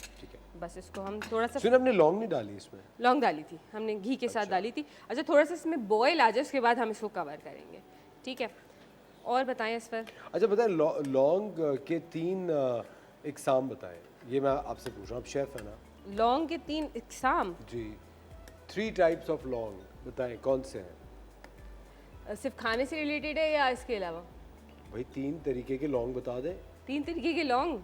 बस इसको हम थोड़ा सा, सुन, हमने लौंग नहीं डाली इसमें, लौंग डाली थी हमने, घी के साथ डाली थी। अच्छा, थोड़ा सा इसमें बॉयल आ जाए उसके बाद हम इसको कवर करेंगे। ठीक है, और बताएं इस पर। अच्छा बताएं, लौंग के 3 इकसाम बताएं। ये मैं आपसे पूछ रहा हूँ, आप शेफ है ना। लौंग के 3 इकसाम? जी, 3 टाइप्स ऑफ लौंग बताएं, कौन से हैं? सिर्फ खाने से रिलेटेड है या इसके अलावा? भाई 3 तरीके के लौंग बता दें। 3 तरीके के लौंग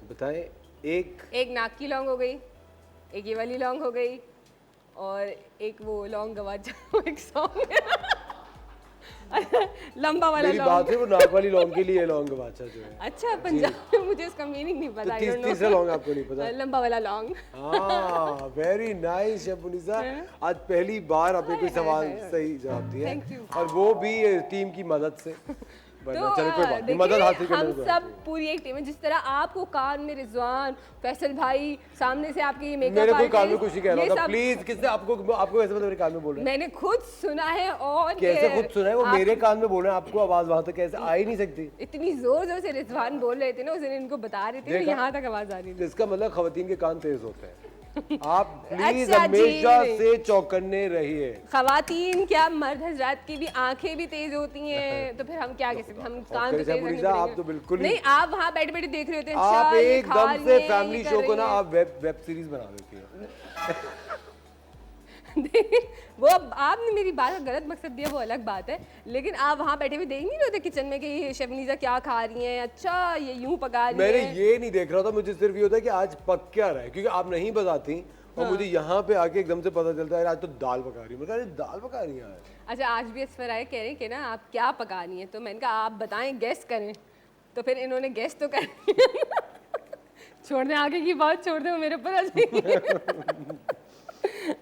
बताएं। एक नाक की लौंग हो गई, एक ये वाली लौंग हो गई, और एक वो लौंग गवाचा एक सॉन्ग लंबा वाला मेरी लौंग। बात है, वो नाक वाली लौंग के लिए लौंग गवाचा जो है। अच्छा, पंजाब में मुझे इसका मीनिंग नहीं पता। तो तीसरा लौंग आपको नहीं पता? लंबा वाला लौंग। हाँ, वेरी नाइस शेफ मुनीसा, आज पहली बार आपने कोई सवाल सही जवाब दिया है, और वो भी टीम की मदद से। तो चलो कोई बात नहीं, मदद हासिल करने हम को सब पूरी एक टीम है। जिस तरह आपको कान में रिजवान, फैसल भाई, सामने से आपके ये मेकअप मेरे कोई आर्टिस्ट, कान में कुछ नहीं कह रहा ये था, सब प्लीज। किसने आपको ऐसे मेरे कान में बोल रहे हैं? मैंने खुद सुना है। और कैसे खुद सुना है? वो मेरे कान में बोल रहे हैं, आपको आवाज वहां तक कैसे आ ही नहीं सकती? इतनी जोर जोर से रिजवान बोल रहे थे ना उस दिन, इनको बता रहे थे, यहाँ तक आवाज आ रही थी। इसका मतलब खवातीन के कान तेज होते हैं। आप प्लीज अच्छा हमेशा से चौकन्ने रहिए। खवातीन क्या, मर्द हजरात की भी आंखें भी तेज होती हैं, तो फिर हम क्या कह सकते हैं? हम कान तो तेज रखने आप तो बिल्कुल नहीं, आप वहाँ बैठे बैठे देख रहे होते हैं। आप ये एकदम खा से रही हैं, फैमिली ये शो कर को ना रही हैं। आप वेब सीरीज बना देती हैं। वो आपने मेरी बात का गलत मकसद दिया, वो अलग बात है, लेकिन आप वहाँ बैठे हुए देख नहीं रहे होते किचन में कि ये शेफ नीजा क्या खा रही हैं, अच्छा ये यूं पका रही मैंने हैं। ये नहीं देख रहा था, मुझे सिर्फ ये होता है कि आज पक क्या रहा है, क्योंकि आप नहीं बताती और मुझे यहाँ पे आके एकदम से पता चलता है आज तो दाल पका रही है। मैंने कहा दाल पका रही है। अच्छा, आज भी असफर आए कह रहे हैं कि ना आप क्या पका रही हैं, तो मैंने कहा आप बताएं, गेस करें। तो फिर इन्होंने गेस तो कर छोड़ दें, आगे की बात छोड़ दें, वो मेरे ऊपर आ जाएगी।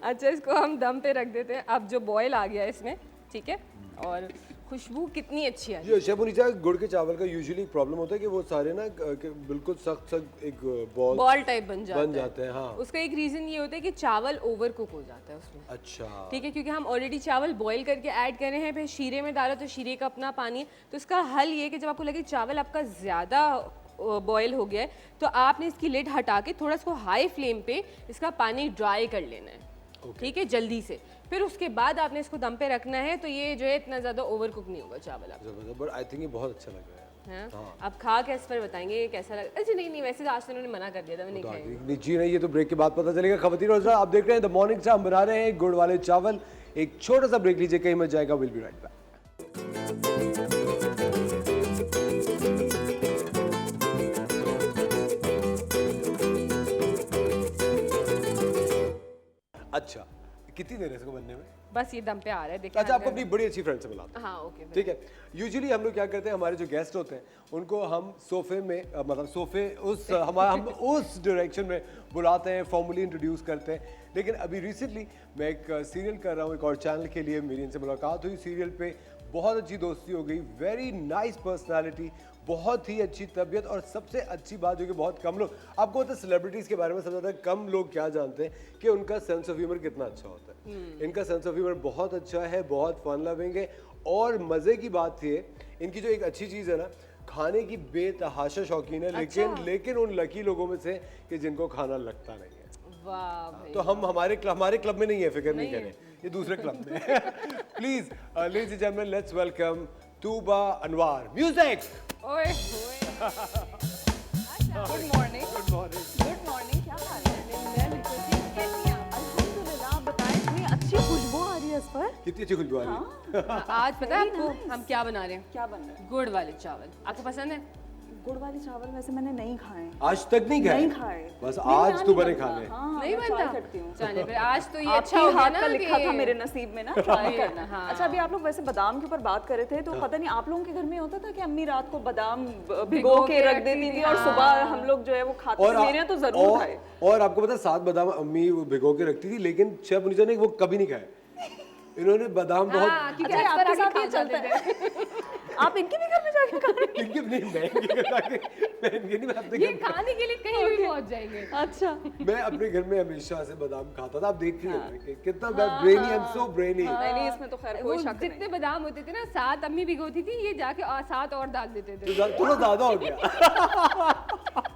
अच्छा, इसको हम दम पे रख देते हैं। अब जो बॉयल आ गया है इसमें, ठीक है, और खुशबू कितनी अच्छी है। शेफ मुनीसा, गुड़ के चावल का यूजुअली प्रॉब्लम होता है कि वो सारे ना बिल्कुल सख्त एक बॉल टाइप बन जाते हैं। हाँ, उसका एक रीजन ये होता है कि चावल ओवर कुक हो जाता है उसमें। अच्छा, ठीक है, क्योंकि हम ऑलरेडी चावल बॉईल करके ऐड कर रहे हैं, फिर शीरे में डाला तो शीरे का अपना पानी है। तो इसका हल ये है कि जब आपको लगे चावल आपका ज़्यादा बॉयल हो गया है, तो आपने इसकी लिड हटा के थोड़ा इसको हाई फ्लेम पे इसका पानी ड्राई कर लेना है। ठीक है, जल्दी से। फिर उसके बाद आपने इसको दम पे रखना है, तो ये जो है इतना ज़्यादा ओवर कुक नहीं होगा चावल आपका। बट आई थिंक ये बहुत अच्छा लग रहा है। हाँ, अब खा के इस पर बताएंगे कैसा लगा। अच्छा नहीं, वैसे तो आज तो उन्होंने मना कर दिया था, मैं नहीं खाएंगे। जी नहीं, ये तो ब्रेक के बाद पता चलेगा। खवातीन और आप देख रहे हैं द मॉर्निंग स्टार, हम बना रहे हैं गुड़ वाले चावल। एक छोटा सा ब्रेक लीजिए, कहीं मत जाएगा, विल बी राइट बैक। अच्छा, कितनी देर है इसको बनने में? बस ये दम पे आ रहा है, देखिए। अच्छा, आपको अपनी बड़ी अच्छी फ्रेंड से मिलाता हूं। हाँ, ओके, ठीक है। यूजुअली हम लोग क्या करते हैं, हमारे जो गेस्ट होते हैं उनको हम सोफे में मतलब सोफे हम उस डायरेक्शन में बुलाते हैं, फॉर्मली इंट्रोड्यूस करते हैं। लेकिन अभी रिसेंटली मैं एक सीरियल कर रहा हूँ, एक और चैनल के लिए मेरी इनसे मुलाकात हुई। सीरियल पे बहुत अच्छी दोस्ती हो गई, वेरी नाइस पर्सनैलिटी, बहुत ही अच्छी तबीयत, और सबसे अच्छी बात जो कि बहुत कम लोग, आपको पता है सेलिब्रिटीज़ के बारे में सबसे ज़्यादा कम लोग क्या जानते हैं कि उनका सेंस ऑफ ह्यूमर कितना अच्छा होता है। इनका सेंस ऑफ ह्यूमर बहुत अच्छा है, बहुत फन लविंग है, और मज़े की बात ये, इनकी जो एक अच्छी चीज़ है ना, खाने की बेतहाशा शौकीन है। लेकिन उन लकी लोगों में से कि जिनको खाना लगता नहीं है। वाह भाई। तो हम हमारे क्लब में नहीं है, फिक्र नहीं करें, ये दूसरे क्लब में। Please ladies and gentleman, let's welcome Tuba Anwar. Music. ओए होए। Good morning. Good morning. Good morning, क्या हाल है? मैं बिल्कुल ठीक, कैसी हैं आप? अल्हम्दुलिल्लाह। आप बताएं, इतनी अच्छी खुशबू आ रही है इस पर। कितनी अच्छी खुशबू आ रही है। आज पता है आपको हम क्या बना रहे हैं? क्या बन रहा है? गुड़ वाले चावल। आपको पसंद है? गुड़ वाले चावल वैसे मैंने नहीं खाए। आज तक नहीं खाए? नहीं खाए। बस आज तो बने खाने। नहीं बनता। करती हूँ। चलिए फिर आज तो ये आपके अच्छा हो गया हाथ ना का लिखा कि- था मेरे नसीब में ना ट्राई करना। हाँ। अच्छा अभी आप लोग वैसे बादाम के ऊपर बात कर रहे थे तो पता नहीं आप लोगों के घर में होता था कि अम्मी रात को बादाम भिगो के रख देती थी और सुबह हम लोग जो है वो खाते थे। मेरे यहाँ तो जरूर खाए। और आपको पता है 7 बादाम अम्मी वो भिगो के रखती थी, लेकिन शेफ मुनीसा ने वो कभी नहीं खाए। इन्होंने बादाम बहुत हाँ, क्योंकि अच्छा, अक्सर आपके आके साथ खा ये चलता जाते है। आप इनके भी घर में जाके खा रहे हैं? इनके नहीं, मैं इनके घर जाके मैं इनके नहीं, मैं अपने ये घर में- खाने के लिए कहीं भी पहुंच जाएंगे। अच्छा मैं अपने घर में हमेशा से बादाम खाता था। आप देख रही हैं कि कितना brainy, I am so brainy. नहीं इसमें तो खैर वो कोई शक जितने बादाम होते थे ना 7 अम्मी भिगोती थी, ये जाके 7 और डाल देते थे। तो थोड़ा ज्यादा हो गया।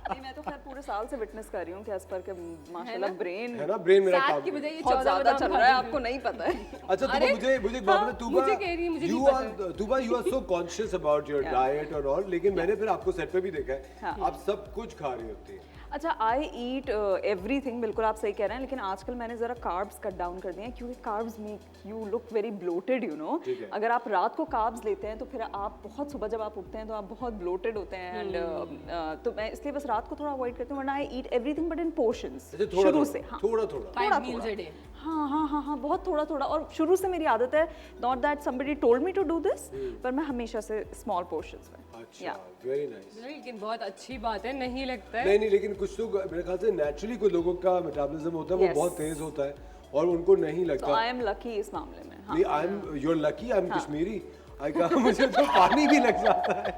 नहीं मैं तो खैर पूरे साल से विटनेस कर रही हूँ कि असफर के माशाल्लाह ब्रेन है ना, ब्रेन मेरा 7 काम की कर बजाय ये बहुत 14 ज्यादा बादाम चल रहा है, खाते थे। आपको नहीं पता है। अच्छा तुबा, मुझे एक बात बता, तुबा मुझे कह रही है, मुझे you नहीं are तुबा you are so conscious about your diet और all, लेकिन मैंने फिर आपको सेट पे भी देखा है आप सब कुछ खा रही होती है। अच्छा आई ईट एवरीथिंग, बिल्कुल आप सही कह रहे हैं, लेकिन आजकल मैंने जरा कार्ब्स कट डाउन कर दिए हैं क्योंकि carbs make you look very bloated you know. ठीक है। अगर आप रात को कार्ब्स लेते हैं तो फिर आप बहुत सुबह जब आप उठते हैं तो आप बहुत ब्लोटेड होते हैं एंड तो मैं इसलिए बस रात को थोड़ा अवॉइड करती हूँ, वरना I eat everything but in portions अच्छा थोड़ा शुरू से। हाँ थोड़ा थोड़ा 5 meals a day। हाँ बहुत थोड़ा थोड़ा, और शुरू से मेरी आदत है, not that somebody told me to do this, पर मैं हमेशा से स्मॉल पोर्शंस में। अच्छा वेरी नाइस। लेकिन बहुत अच्छी बात है, नहीं लगता है। नहीं लेकिन कुछ तो मेरे ख्याल से नेचुरली कोई लोगों का मेटाबॉलिज्म होता है वो Yes. बहुत तेज होता है और उनको नहीं तो लगता। आई एम लकी इस मामले में। हाँ नहीं I am you are lucky, I am Kashmiri. I कहा मुझे तो पानी भी लग जाता है,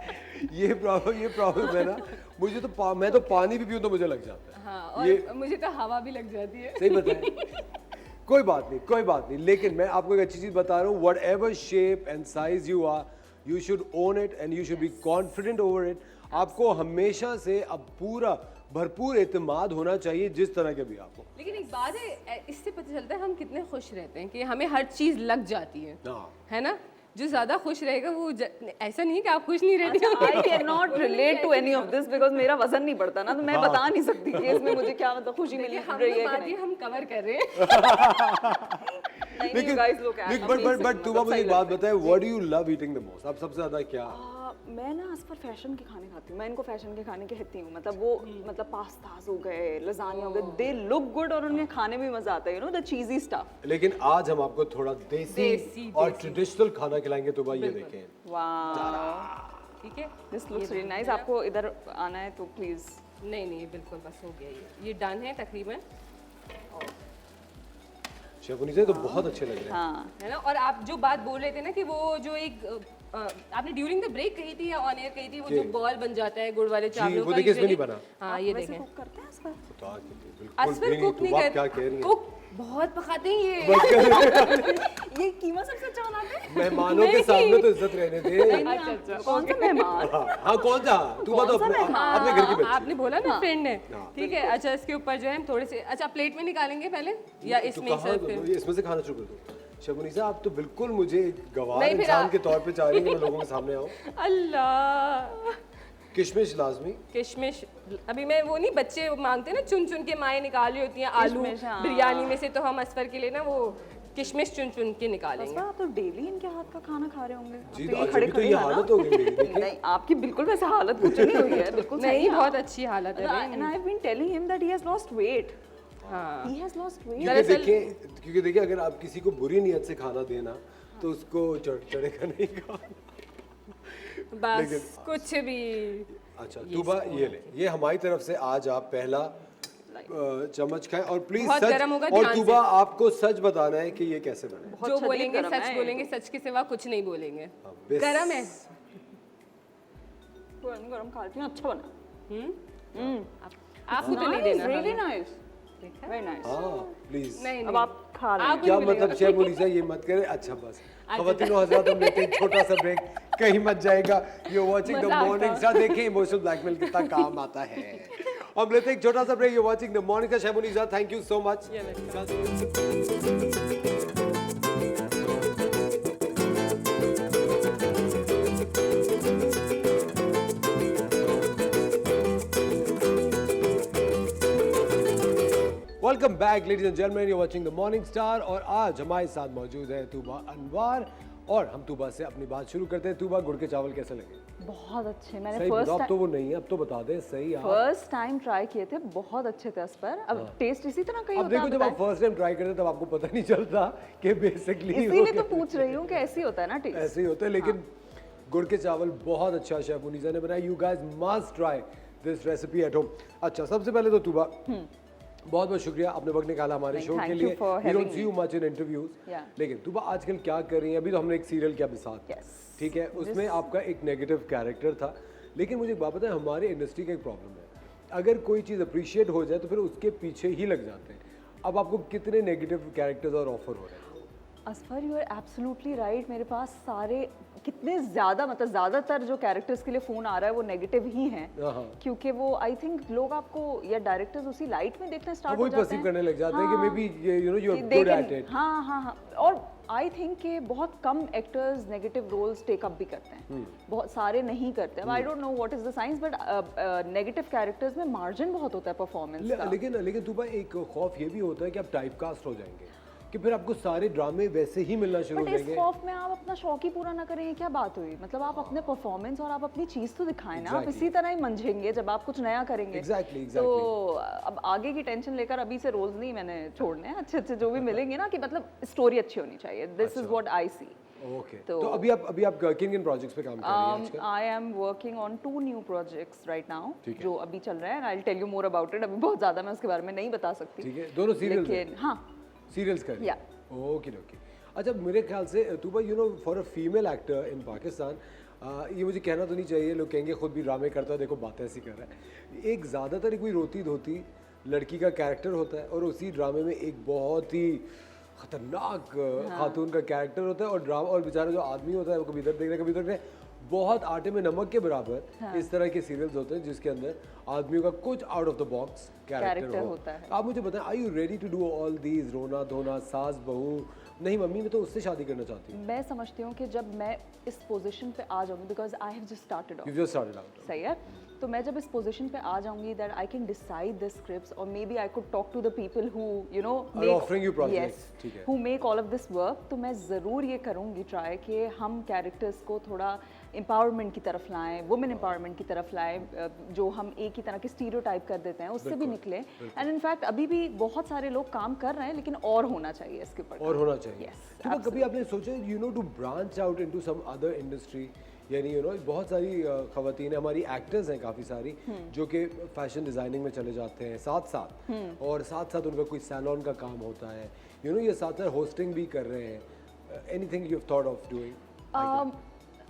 ये प्रॉब्लम है ना, मुझे तो मैं तो पानी भी पीऊं तो मुझे लग जाता है। हाँ, और मुझे तो हवा भी लग जाती है। सही बताएं। कोई बात नहीं, लेकिन मैं आपको एक अच्छी चीज बता रहा हूँ, whatever shape and size you are, you should own it and you should be confident over it. आपको हमेशा से अब पूरा भरपूर एतमाद होना चाहिए जिस तरह के भी आप हो। लेकिन एक बात है, इससे पता चलता है हम कितने खुश रहते हैं कि हमें हर चीज लग जाती है। हाँ। है ना, जो ज्यादा खुश रहेगा वो ऐसा नहीं कि आप खुश नहीं रहती हो। I can not relate to any of this because मेरा वजन नहीं बढ़ता ना, तो मैं बता नहीं सकती कि इसमें मुझे क्या मतलब खुशी मिल हम रही है लोग कि बात नहीं। ये हम कवर कर रहे हैं। नहीं, you guys look amazing, but तुम मतलब मुझे सही एक बात लगता है। बताए, what do you love eating the most? आप सबसे ज्यादा क्या? मैं ना इस पर फैशन के खाने खाती हूँ, मैं इनको फैशन के खाने कहती हूँ, मतलब वो मतलब पास्ताज हो गए, लजानिया हो गए, दे लुक गुड और उनके खाने में मजा आता है, यू नो द चीजी स्टफ। लेकिन आज हम आपको थोड़ा देसी और ट्रेडिशनल खाना खिलाएंगे। तो भाई ये देखें, वाह ठीक है, दिस लुक्स रियली नाइस। आपको इधर आना है तो प्लीज। नहीं बिल्कुल बस हो गया, ये डन है तकरीबन। शेफ मुनीसा तो बहुत अच्छे लग रहे हैं। हाँ है ना, और आप जो बात बोल रहे थे ना कि वो जो एक आपने ड्यूरिंग द ब्रेक कही थी या ऑन एयर कही थी, वो जो बॉल बन जाता है गुड़ वाले चावलों वो का, देखिए इसमें usually- नहीं बना। हाँ ये वैसे देखें, कुक करते हैं इसका? बता के बिल्कुल असफर भी कुक नहीं तुम आप क्या कह रही करते, हैं? कुक बहुत पकाते हैं ये। ये कीमा सबसे अच्छा बनाते हैं? मेहमानों के सामने तो इज्जत रहने दे। अच्छा कौन सा मेहमान? हाँ कौन सा? तू बात अपने घर की बच्ची। आपने बोला ना फ्रेंड है, हाँ। ठीक है। अच्छा इसके ऊपर जो है हम थोड़े से, अच्छा प्लेट में निकालेंगे पहले या तो इसमें कहाँ सर्व ये इसमें से खाना शुरू कर दो। शेफ मुनीसा आप तो बिल्कुल मुझे एक गवार नहीं, फिर इंसान आप- के तौर पे चाह रही हैं कि मैं लोगों के सामने आऊँ। अल्लाह, किशमिश लाजमी। किशमिश अभी मैं वो नहीं, बच्चे मांगते हैं ना, चुन चुन के माएँ निकाल रही होती हैं आलू किशमिश, हाँ। बिरयानी में से, तो हम असफर के लिए ना वो किशमिश चुन चुन के निकालेंगे। बस आप तो डेली इनके हाथ का खाना खा रहे होंगे। जी अब तो ये अभी तो ये हैं ना? हालत हो गई मेरी, देखिए। नहीं आपकी बिल्कुल वैसे हालत कुछ नहीं हुई है, बिल्कुल सही नहीं है बहुत आप। अच्छी हालत है And I have been telling him that he has lost weight. हाँ। He has lost weight. क्योंकि देखिए अगर आप किसी को बुरी नीयत से खाना देना तो उसको चढ़ेगा नहीं खाना। बस कुछ भी। अच्छा तुबा ये ले, ये हमारी तरफ से आज आप पहला चम्मच खाएं और प्लीज बहुत सच, गरम होगा, और ध्यान से। तुबा आपको सच बताना है कि ये कैसे बने। बहुत जो शदीद बोलेंगे गरम सच है। बोलेंगे, सच के सिवा कुछ नहीं बोलेंगे। बेस। गरम है। गरम गरम खाती हूँ, अच्छा बना। आपको तो नहीं देना। Really nice. Very nice. हाँ प्लीज। नहीं अब आप खा रहे हैं। आपको क्या नहीं मिलेगा। मतलब शेफ मुनीसा ये मत करे। अच्छा बस ख़वातीनो हज़रात हम लेते हैं छोटा सा ब्रेक, कहीं मत जाएगा। यू वाचिंग द मज़ाक था। मॉर्निंग स्टार, देखें इमोशनल ब्लैकमेल कितना काम आता है। हम लेते हैं एक छोटा सा break. You watching the morning Star. Chef Munisa thank you so much. Welcome back ladies and gentleman, you watching the morning star और आज हमारे साथ मौजूद है तूबा अनवार और हम तूबा से अपनी बात शुरू करते हैं। तूबा गुड़ के चावल कैसे लगे? बहुत अच्छे, मैंने सही फर्स्ट बताओ, अब तो वो नहीं है, अब तो बता दें सही आप। फर्स्ट टाइम ट्राई किए थे, बहुत अच्छे थे असफर। अब टेस्ट इसी तरह का ही अब होता है, देखो जब आप फर्स्ट टाइम ट्राई करते हैं तब आपको पता नहीं चलता कि बेसिकली इसीलिए तो पूछ रही हूँ कि ऐसे ही होता है ना टेस्ट। ऐसे ही होता है, लेकिन गुड़ के चावल बहुत अच्छा शेफ मुनीसा ने बनाया। You guys must try this recipe at home. अच्छा, सबसे पहले तो तुबा बहुत बहुत शुक्रिया, आपने वक्त निकाला हमारे शो के लिए। We don't see you much in interviews, लेकिन तुबा आजकल क्या कर रही है? अभी तो हमने एक सीरियल किया बिसात, ठीक है, उसमें आपका एक नेगेटिव कैरेक्टर था, लेकिन मुझे एक बात बताएं, हमारे इंडस्ट्री का एक प्रॉब्लम है, अगर कोई चीज़ अप्रिशिएट हो जाए तो फिर उसके पीछे ही लग जाते हैं। अब आपको कितने नेगेटिव कैरेक्टर्स और ऑफर हो रहे हैं? Asfar, you are absolutely right. मेरे पास सारे कितने ज़्यादा, मतलब ज़्यादातर जो कैरेक्टर्स के लिए फ़ोन आ रहा है वो नेगेटिव ही हैं, क्योंकि वो आई थिंक लोग आपको या डायरेक्टर्स उसी लाइट में देखना स्टार्ट हो जाते हैं, परसीव करने लग जाते हैं कि maybe you know you are good at it. हाँ हाँ हाँ, और आई थिंक कि बहुत कम एक्टर्स नेगेटिव रोल्स टेकअप भी करते हैं, बहुत सारे नहीं करते हैं। I don't know what is the science, but negative characters में मार्जिन बहुत होता है परफॉर्मेंस का। लेकिन तुबा एक खौफ ये भी होता है कि आप टाइपकास्ट हो जाएंगे, कि फिर आपको सारे ड्रामे वैसे ही मिलना शुरू हो जाएंगे। इस खौफ में आप अपना शौक ही पूरा ना करें, क्या बात हुई? मतलब आप अपने परफॉर्मेंस और आप अपनी चीज तो दिखाएं ना, आप इसी तरह ही मंझेंगे जब आप कुछ नया करेंगे। Exactly. तो अब आगे की टेंशन लेकर अभी से रोल्स नहीं मैंने छोड़ने हैं, अच्छे अच्छे जो भी मिलेंगे ना, कि मतलब स्टोरी अच्छी होनी चाहिए। This is what I see. Okay, तो अभी आप किन प्रोजेक्ट्स पे काम कर रही हैं आजकल? I am working on 2 new projects right now, जो अभी चल रहे हैं। I will tell you more about it. अभी बहुत ज्यादा मैं उसके बारे में नहीं बता सकती। ठीक है, दोनों सीरियल्स? लेकिन हाँ, सीरियल्स कर रही या ओके ओके। अच्छा, मेरे ख्याल से Tuba you know for a female actor in Pakistan, ये मुझे कहना तो नहीं चाहिए, लोग कहेंगे खुद भी ड्रामे करता है, देखो बातें ऐसी कर रहा है। एक ज़्यादातर कोई रोती धोती लड़की का कैरेक्टर होता है और उसी ड्रामे में एक बहुत ही खतरनाक खातून का कैरेक्टर होता है, और ड्रामा और बेचारा जो आदमी होता है वो कभी इधर देख रहा है कभी उधर देख रहा है। बहुत आटे में नमक के बराबर इस तरह के सीरियल्स होते हैं जिसके अंदर आदमियों का कुछ out of the box character होता है। आप मुझे बताएं, are you ready to do all these? रोना धोना, सास बहू, नहीं मम्मी मैं तो उससे शादी करना चाहती हूँ। मैं समझती हूँ कि जब मैं इस पोजीशन पे आ जाऊंगी, because I have just started out, you just started out, सही है, तो मैं जब इस पोजीशन पे आ जाऊंगी that I can decide the scripts, और may be I could talk to the people who you know offering you projects, ठीक है, who make all of this work. तो मैं ज़रूर ये करूँगी ट्राई कि हम कैरेक्टर्स को थोड़ा एम्पावरमेंट की तरफ लाएं, वुमेन एम्पावरमेंट की तरफ लाएं, जो हम एक ही तरह के स्टीरियोटाइप कर देते हैं उससे भी निकले। एंड इनफैक्ट अभी भी बहुत सारे लोग काम कर रहे हैं, लेकिन और होना चाहिए इसके ऊपर, और होना चाहिए। yes, तो कभी आपने सोचा you know to branch out into some other industry? यानी यू नो बहुत सारी खवातीन हमारी एक्टर्स हैं काफ़ी सारी जो कि फैशन डिज़ाइनिंग में चले जाते हैं साथ साथ, और साथ साथ उनका कोई सैलून का काम होता है, यू नो ये साथ साथ होस्टिंग भी कर रहे हैं। Anything you have thought of doing?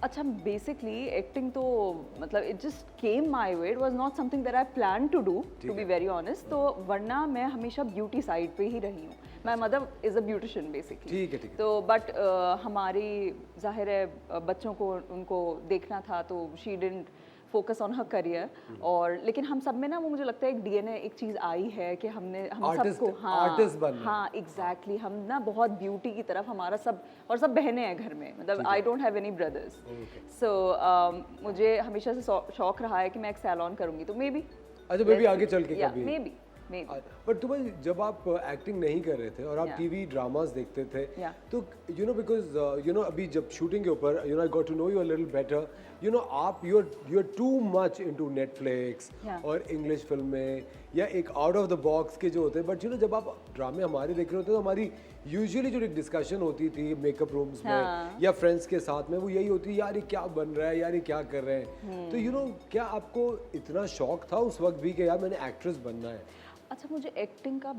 अच्छा, बेसिकली एक्टिंग तो मतलब it just came my way, it was not something that I plan to do, to be very honest. तो वरना मैं हमेशा ब्यूटी साइड पे ही रही हूँ। My mother is a beautician basically, ठीक है, ठीक है। तो बट हमारी जाहिर है बच्चों को उनको देखना था, तो she didn't focus on her career. और लेकिन हम सब में ना वो मुझे लगता है एक डीएनए एक चीज़ आई है कि हम सबको हाँ एग्जैक्टली, हम ना बहुत ब्यूटी की तरफ हमारा सब, और सब बहनें हैं घर में, मतलब I don't have any brothers, so मुझे हमेशा से शौक रहा है कि मैं एक सैलून करूँगी, तो मे बी आगे चल के कभी मे बी। बट तुम्हें जब आप एक्टिंग नहीं कर रहे थे और आप टीवी ड्रामास देखते थे, तो you know because you know अभी जब शूटिंग के ऊपर you know I got to know you a little better, you know आप you are too much into Netflix और इंग्लिश फिल्में या एक आउट ऑफ द बॉक्स के जो होते हैं। बट यू नो जब आप ड्रामे हमारे देख रहे होते हैं तो हमारी यूजुअली जो एक डिस्कशन होती थी मेकअप रूम्स में या फ्रेंड्स के साथ में, वो यही होती है यार ये क्या बन रहा है, यार ये क्या कर रहे हैं। तो यू नो क्या आपको इतना शौक था उस वक्त भी कि यार मैंने एक्ट्रेस बनना है? अच्छा, मुझे एक्टिंग का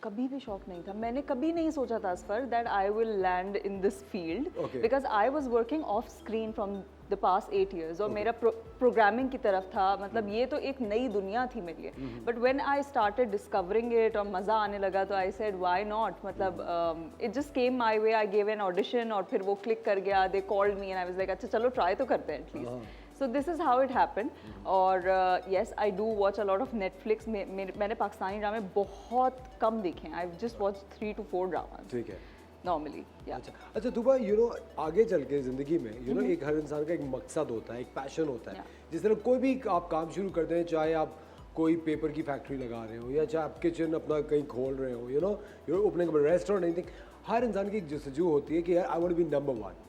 कभी भी शौक नहीं था। मैंने कभी नहीं सोचा था Asfar that I will land in this field, because I was working of screen from the past 8 years, और मेरा प्रोग्रामिंग की तरफ था, मतलब ये तो एक नई दुनिया थी मेरे लिए। But when I started discovering it और मज़ा आने लगा, तो आई सेड व्हाई नॉट, मतलब it just came my way, I give an audition और फिर वो क्लिक कर गया, they called me and I was like अच्छा चलो ट्राई तो करते हैं at least. So this is how it happened. और yes, I do watch a lot of Netflix. मैंने पाकिस्तानी ड्रामे बहुत कम देखे हैं। I've just watched 3 to 4 dramas. ठीक है। Normally, yeah. अच्छा तुबा यू नो आगे चल के ज़िंदगी में यू नो एक हर इंसान का एक मकसद होता है, एक पैशन होता है। जिस तरह कोई भी आप काम शुरू करते हैं, चाहे आप कोई पेपर की फैक्ट्री लगा रहे हो या चाहे आप किचन अपना कहीं खोल रहे हो, you know opening restaurant, anything, हर इंसान की एक जस्तजू होती है कि यार I want to be number 1।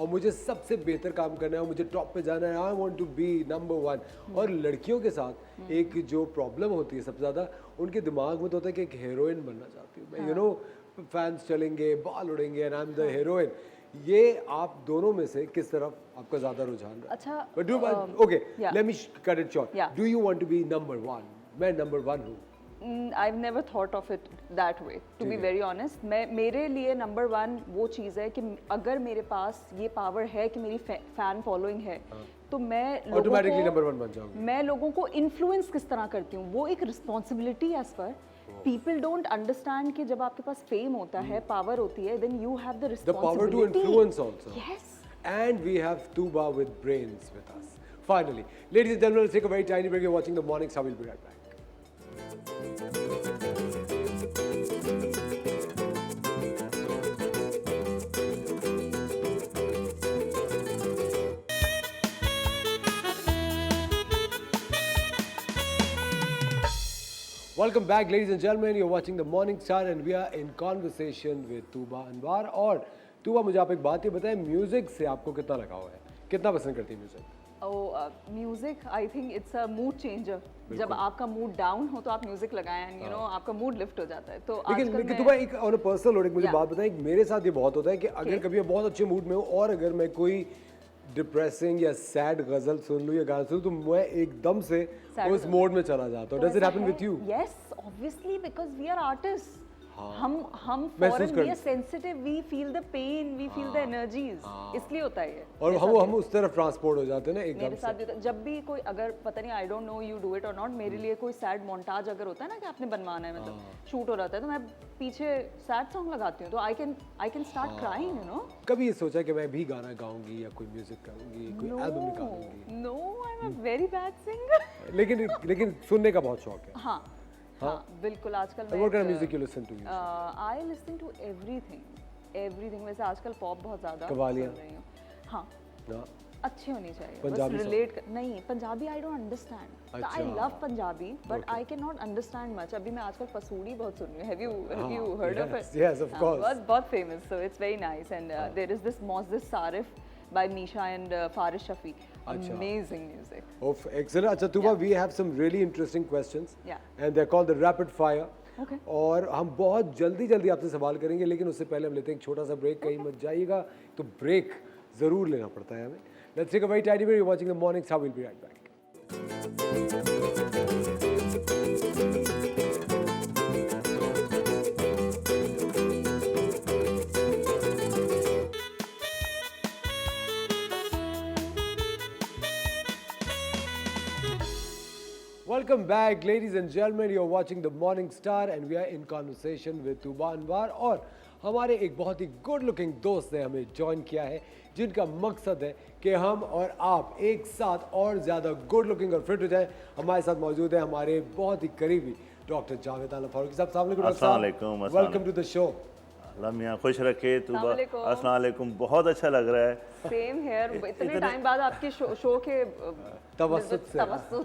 और मुझे सबसे बेहतर काम करना है और मुझे टॉप पे जाना है, I want to be number 1। और लड़कियों के साथ एक जो प्रॉब्लम होती है सबसे ज़्यादा, उनके दिमाग में तो होता है कि एक हीरोइन बनना चाहती हूँ मैं, यू नो, फैंस चलेंगे, बाल उड़ेंगे and I am the heroine. ये आप दोनों में से किस तरफ आपका ज़्यादा रुझान है? अच्छा, but do okay, let me cut it short, do you want to be number 1? मैं नंबर 1 हूँ। I've never thought of it that way, to be very honest. मेरे लिए नंबर 1 वो चीज़ है कि अगर मेरे पास ये पावर है कि मेरी फैन फॉलोइंग है, तो मैं ऑटोमेटिकली नंबर 1 बन जाऊंगी। मैं लोगों को इन्फ्लुएंस किस तरह करती हूँ, वो एक रिस्पॉन्सिबिलिटी है। As per people don't understand कि जब आपके पास फेम होता है, पावर होती है, then you have the power to responsibility. influence also. Yes. And we have Tuba with brains with us. Finally, ladies and gentlemen, let's take a very tiny break. You're watching the Morning Star. We'll be right back. Welcome back, ladies and gentlemen. You're watching the Morning Star and we are in conversation with Tuba Anwar. और Tuba, मुझे आप एक बात ये बताएं, music से आपको कितना लगाव है, कितना पसंद करती है music? Music I think it's a mood changer. जब आपका मूड डाउन हो तो आप म्यूजिक लगाएं, एंड यू नो आपका मूड लिफ्ट हो जाता है। तो लेकिन तुबा एक ऑन अ पर्सनल नोट एक मुझे बात बताएं, मेरे साथ ये बहुत होता है कि अगर कभी मैं बहुत अच्छे मूड में हूँ और अगर मैं कोई डिप्रेसिंग या सैड गजल सुन लूँ या गाना सुन लूँ तो मैं एकदम से उस मोड में चला जाता हूँ। Does it happen with you? Yes, obviously, because we are artist. हम foreign, we are sensitive, we feel the pain, we feel the energies, इसलिए होता है ये। और हम उस तरफ ट्रांसपोर्ट हो जाते हैं ना एकदम से। मेरे साथ भी होता है, जब भी कोई, अगर पता नहीं, आई don't no you do it और नॉट, मेरे लिए कोई सैड मोन्टाज अगर होता है ना कि आपने बनवाना है, मतलब शूट हो रहा है, तो मैं पीछे सैड सॉन्ग लगाती हूँ, तो I can start crying, you know. कभी ये सोचा कि मैं भी गाना गाऊंगी या कोई म्यूजिक करूंगी, कोई एल्बम निकालूंगी? No, I am a very bad singer. लेकिन सुनने का बहुत शौक है। हाँ, बिल्कुल। आजकल मैं What kind of music you listen to? I listen to everything। वैसे आजकल पॉप बहुत ज़्यादा कव्वालियाँ? सुन रही हूँ। हाँ, अच्छी होनी चाहिए, पंजाबी बस रिलेट नहीं। Punjabi I don't understand. I love Punjabi but I can not understand much. अभी मैं आजकल पसूड़ी बहुत सुन रही हूँ। Have you heard of it? Yes, of course. बहुत famous, so it's very nice. And there is this मोज़िस सारिफ by Misha and Faris Shafi. Amazing music. Oh, excellent. अच्छा Tuba, we have some really interesting questions. Yeah. And they're called the rapid fire. Okay. और हम बहुत जल्दी आपसे सवाल करेंगे, लेकिन उससे पहले हम लेते हैं एक छोटा सा ब्रेक। कहीं मत जाइएगा, तो ब्रेक जरूर लेना पड़ता है हमें। Let's take a very tiny break. You're watching the Morning Star. We'll be right back. Welcome back, ladies and gentlemen. You're watching the Morning Star and we are in conversation with Tuba Anwar. और हमारे एक बहुत ही good looking दोस्त ने हमें join किया है, जिनका मकसद है कि हम और आप एक साथ और ज़्यादा गुड लुकिंग और फिट हो जाए। हमारे साथ मौजूद है हमारे बहुत ही करीबी डॉक्टर जावेद आलम फारूकी साहब। अस्सलाम वालेकुम, वेलकम टू द शो। अल्लाह मियाँ खुश रखे। तुबा अस्सलाम वालेकुम, बहुत अच्छा लग रहा है। Same here. इतने टाइम बाद आपके शो के तवस्सुत से सॉरी।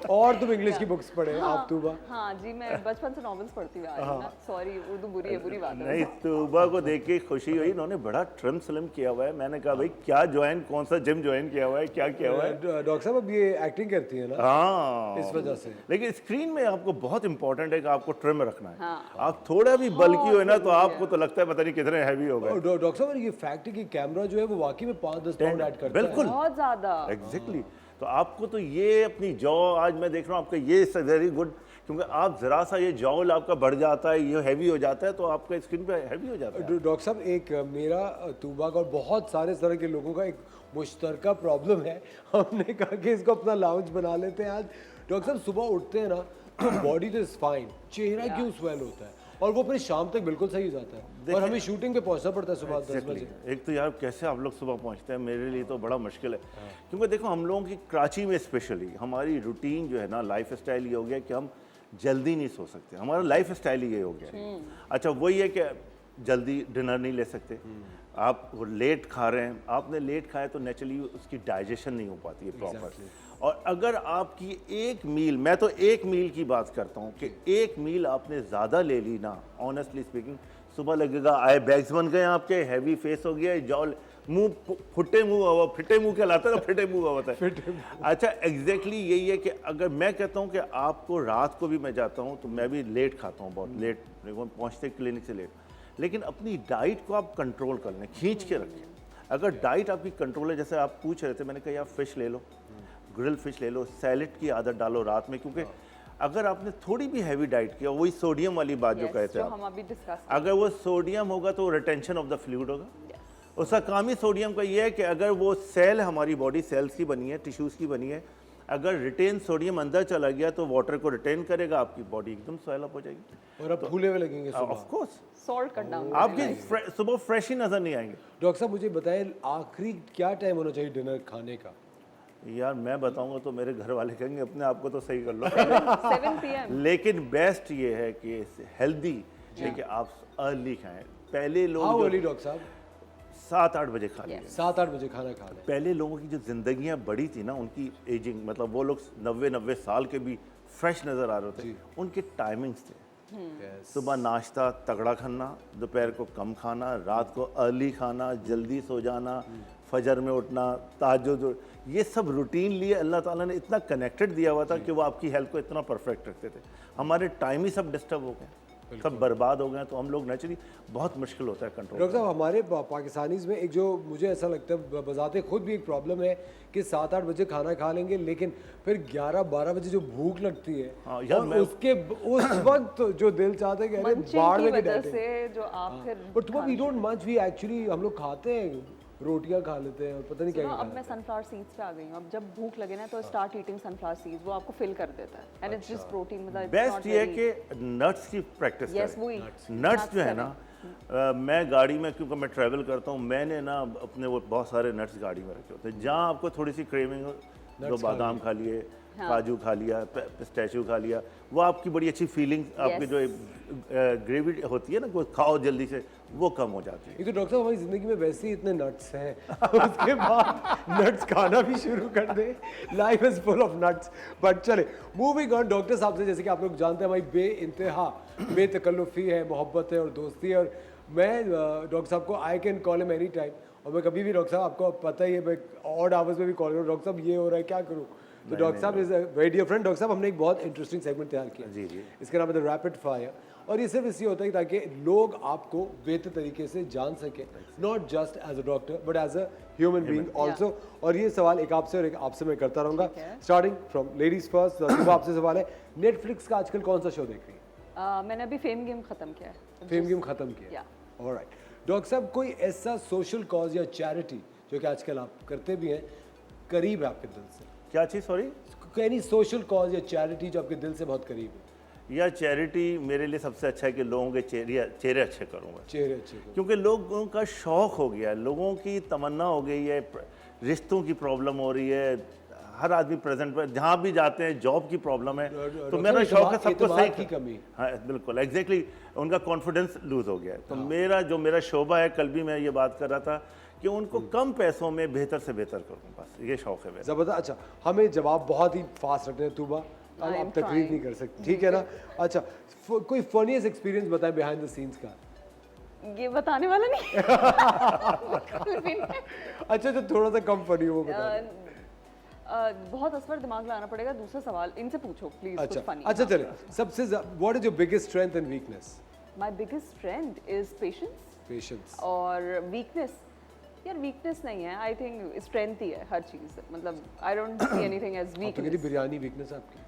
और तुम इंग्लिश की बुक्स पढ़े आप तुबा? हाँ जी, मैं बचपन से नॉवेल्स पढ़ती हुई आ रही हूँ ना। सॉरी, उर्दू बुरी बात है। नहीं, तुबा को देख के खुशी हुई। इन्होंने बड़ा ट्रिम स्लिम किया हुआ है। मैंने कहा भाई क्या ज्वाइन, कौन सा जिम ज्वाइन किया हुआ है, क्या किया हुआ है? डॉक्टर साहब अब ये एक्टिंग करती है ना, हाँ, इस वजह से। लेकिन स्क्रीन में आपको बहुत इंपॉर्टेंट है कि आपको ट्रिम रखना है। आप थोड़ा भी बल्की हो ना तो आपको तो लगता है पता नहीं कितने हैवी हो गए। डॉक्टर साहब ये फैक्ट है कि कैमरा जो है वो वाकई में 5-10 पाउंड ऐड करता है। बिल्कुल, बहुत ज्यादा। एग्जैक्टली। तो आपको तो ये अपनी जॉ, आज मैं देख रहा हूँ आपका ये वेरी गुड, क्योंकि आप जरा सा ये जॉल आपका बढ़ जाता है, ये हैवी हो जाता है, तो आपका स्क्रीन पे हैवी हो जाता है। डॉक्टर साहब एक मेरा, तुबा का और बहुत सारे तरह के लोगों का एक मुश्तरका प्रॉब्लम है। हमने कहा कि इसको अपना लाउंज बना लेते हैं आज। डॉक्टर साहब सुबह उठते हैं ना तो बॉडी तो इज फाइन, चेहरा क्यों स्वेल होता है और वो फिर शाम तक बिल्कुल सही हो जाता है और हमें शूटिंग पे पहुंचना पड़ता है सुबह 10 बजे। एक तो यार कैसे आप लोग सुबह पहुंचते हैं, मेरे लिए तो बड़ा मुश्किल है। क्योंकि देखो हम लोगों की कराची में स्पेशली हमारी रूटीन जो है ना, लाइफ स्टाइल ये हो गया कि हम जल्दी नहीं सो सकते। हमारा लाइफ स्टाइल ही ये हो गया। अच्छा, वही है कि जल्दी डिनर नहीं ले सकते, आप लेट खा रहे हैं। आपने लेट खाया तो नेचुरली उसकी डाइजेशन नहीं हो पाती है प्रॉपर। और अगर आपकी एक मील, मैं तो एक मील की बात करता हूँ कि एक मील आपने ज़्यादा ले ली ना, ऑनेस्टली स्पीकिंग, सुबह लगेगा आई बैग्स बन गए आपके, हैवी फेस हो गया, जॉ मुंह फुटे मुंह, फिटे मुंह कहलाता है ना, फिटे मुंह होता है। अच्छा, एग्जैक्टली यही है कि अगर मैं कहता हूँ कि आपको रात को भी मैं जाता हूँ तो मैं भी लेट खाता हूँ, बहुत लेट पहुँचते क्लिनिक से लेट, लेकिन अपनी डाइट को आप कंट्रोल कर लें, खींच के रखें। अगर डाइट आपकी कंट्रोल है, जैसे आप पूछ रहे थे, मैंने कहा यार फिश ले लो, ग्रिल फिश ले लो, सैलेड की आदत डालो रात में, क्योंकि अगर आपने थोड़ी भी हैवी डाइट किया, वही सोडियम वाली बात जो कहते हैं आप, अगर वो सोडियम होगा तो रिटेंशन ऑफ द फ्लूइड होगा। उसका काम ही सोडियम का ये है कि अगर वो सेल, हमारी बॉडी सेल्स की बनी है, टिश्यूज़ की बनी है, अगर रिटेन सोडियम अंदर चला गया तो वाटर को रिटेन करेगा, आपकी बॉडी एकदम स्वेल अप हो जाएगी और अब फूले हुए लगेंगे सुबह। Of course salt cut down, आपकी सुबह फ्रेश ही नजर नहीं आएंगे। डॉक्टर साहब मुझे बताएं, आखिरी क्या टाइम होना चाहिए डिनर खाने का? यार मैं बताऊंगा तो मेरे घर वाले कहेंगे अपने आप को तो सही कर लो 7 PM। लेकिन बेस्ट ये है कि हेल्दी है कि आप अर्ली खाएं। पहले हाउ लोग अर्ली डॉक्टर साहब? 7-8 बजे खा लें। 7-8 बजे खाना खा लें। पहले लोगों की जो जिंदगियां बड़ी थी ना, उनकी एजिंग, मतलब वो लोग 90-90 साल के भी फ्रेश नज़र आ रहे थे, उनके टाइमिंग्स थे। सुबह नाश्ता तगड़ा खाना, दोपहर को कम खाना, रात को अर्ली खाना, जल्दी सो जाना, फजर में उठना, तहज्जुद, ये सब रूटीन लिए अल्लाह ताला ने इतना कनेक्टेड दिया हुआ था कि वो आपकी हेल्थ को इतना परफेक्ट रखते थे। हमारे टाइम ही सब डिस्टर्ब हो गए, सब बर्बाद हो गए, तो हम लोग नेचुरली बहुत मुश्किल होता है कंट्रोल। डॉक्टर साहब हमारे पाकिस्तानीज़ में एक जो मुझे ऐसा लगता है बजाते खुद भी एक प्रॉब्लम है कि 7-8 बजे खाना खा लेंगे, लेकिन फिर 11-12 बजे जो भूख लगती है, हाँ, यार और उसके उस वक्त जो दिल चाहता है कि अरे बाढ़ में वजह से जो आप फिर but we don't much, we actually हम लोग खाते हैं, रोटियां खा लेते हैं और पता नहीं क्या अब मैं सनफ्लावर सीड्स पे आ गई हूँ। अब जब भूख लगे ना तो स्टार्ट ईटिंग सनफ्लावर सीड्स, वो आपको फिल कर देता है एंड इट्स जस्ट प्रोटीन। मतलब बेस्ट ये है कि नट्स की प्रैक्टिस करें। नट्स जो है ना, मैं गाड़ी में, क्योंकि मैं ट्रैवल करता हूँ, मैंने ना अपने वो बहुत सारे नट्स गाड़ी में रखे होते हैं। जहाँ आपको थोड़ी सी क्रेविंग हो, दो बादाम खा लिए, काजू खा लिया, पिस्ताशियो खा लिया, वो आपकी बड़ी अच्छी फीलिंग, आपकी जो ग्रेवी होती है ना, वो खाओ जल्दी से, वो कम हो जाती है। ये तो डॉक्टर साहब हमारी ज़िंदगी में वैसे ही इतने नट्स हैं, उसके बाद नट्स खाना भी शुरू कर दे, life is full of nuts. But चले मूविंग ऑन, डॉक्टर साहब से, जैसे कि आप लोग जानते हैं हमारी बेइंतहा बेतकल्लुफ़ी है, मोहब्बत है और दोस्ती है, और मैं डॉक्टर साहब को I can call him any time, और मैं कभी भी डॉक्टर साहब, आपको पता ही है, मैं ऑड आवर्स में भी कॉल करूँ, डॉक्टर साहब ये हो रहा है क्या करूँ, तो डॉक्टर साहब is a very dear friend. Doctor साहब हमने एक बहुत इंटरेस्टिंग सेगमेंट तैयार किया, जी जी, इसका नाम है द रैपिड फायर, और ये सिर्फ इसलिए होता है ताकि लोग आपको बेहतर तरीके से जान सकें, not just as a doctor but as a human being also. और ये सवाल एक आपसे और एक आपसे मैं करता रहूँगा, स्टार्टिंग फ्रॉम लेडीज फर्स्ट। आपसे सवाल है, नेटफ्लिक्स का आजकल कौन सा शो देख रही है? मैंने अभी फेम गेम खत्म किया है। फेम गेम खत्म किया, ऑलराइट। डॉक्टर साहब कोई ऐसा सोशल कॉज या चैरिटी जो कि आजकल आप करते भी हैं, करीब है आपके दिल से? क्या चीज़, सॉरी? एनी सोशल कॉज या चैरिटी जो आपके दिल से बहुत करीब है? या चैरिटी मेरे लिए सबसे अच्छा है कि लोगों के चेहरे अच्छे करूँगा, चेहरे अच्छे, क्योंकि लोगों का शौक हो गया है, लोगों की तमन्ना हो गई है, रिश्तों की प्रॉब्लम हो रही है, हर आदमी प्रेजेंट पर जहाँ भी जाते हैं जॉब की प्रॉब्लम है, तो मेरा शौक है सबको सही की कमी। हाँ बिल्कुल, एग्जैक्टली, उनका कॉन्फिडेंस लूज हो गया है। तो मेरा शोबा है, कल भी मैं ये बात कर रहा था कि उनको कम पैसों में बेहतर से बेहतर करूँ, बस ये शौक है मेरा। ज़बरदस्त। अच्छा, हमें जवाब बहुत ही फास्ट रखने हैं तूबा, अब आप तकलीफ नहीं कर सकते, ठीक है ना? अच्छा, कोई फनीएस्ट एक्सपीरियंस बताएं बिहाइंड द सीन्स का। ये बताने वाला नहीं अच्छा, तो थोड़ा सा कम फनी हो बता। बहुत असफर दिमाग लाना पड़ेगा। दूसरा सवाल इनसे पूछो प्लीज। अच्छा अच्छा, चले सबसे what is your biggest strength and weakness? My biggest strength is patience और वीकनेस, यार वीकनेस नहीं है, आई थिंक स्ट्रेंथ ही है हर चीज। मतलब I don't see anything as weakness. तो मेरी बिरयानी वीकनेस आपकी?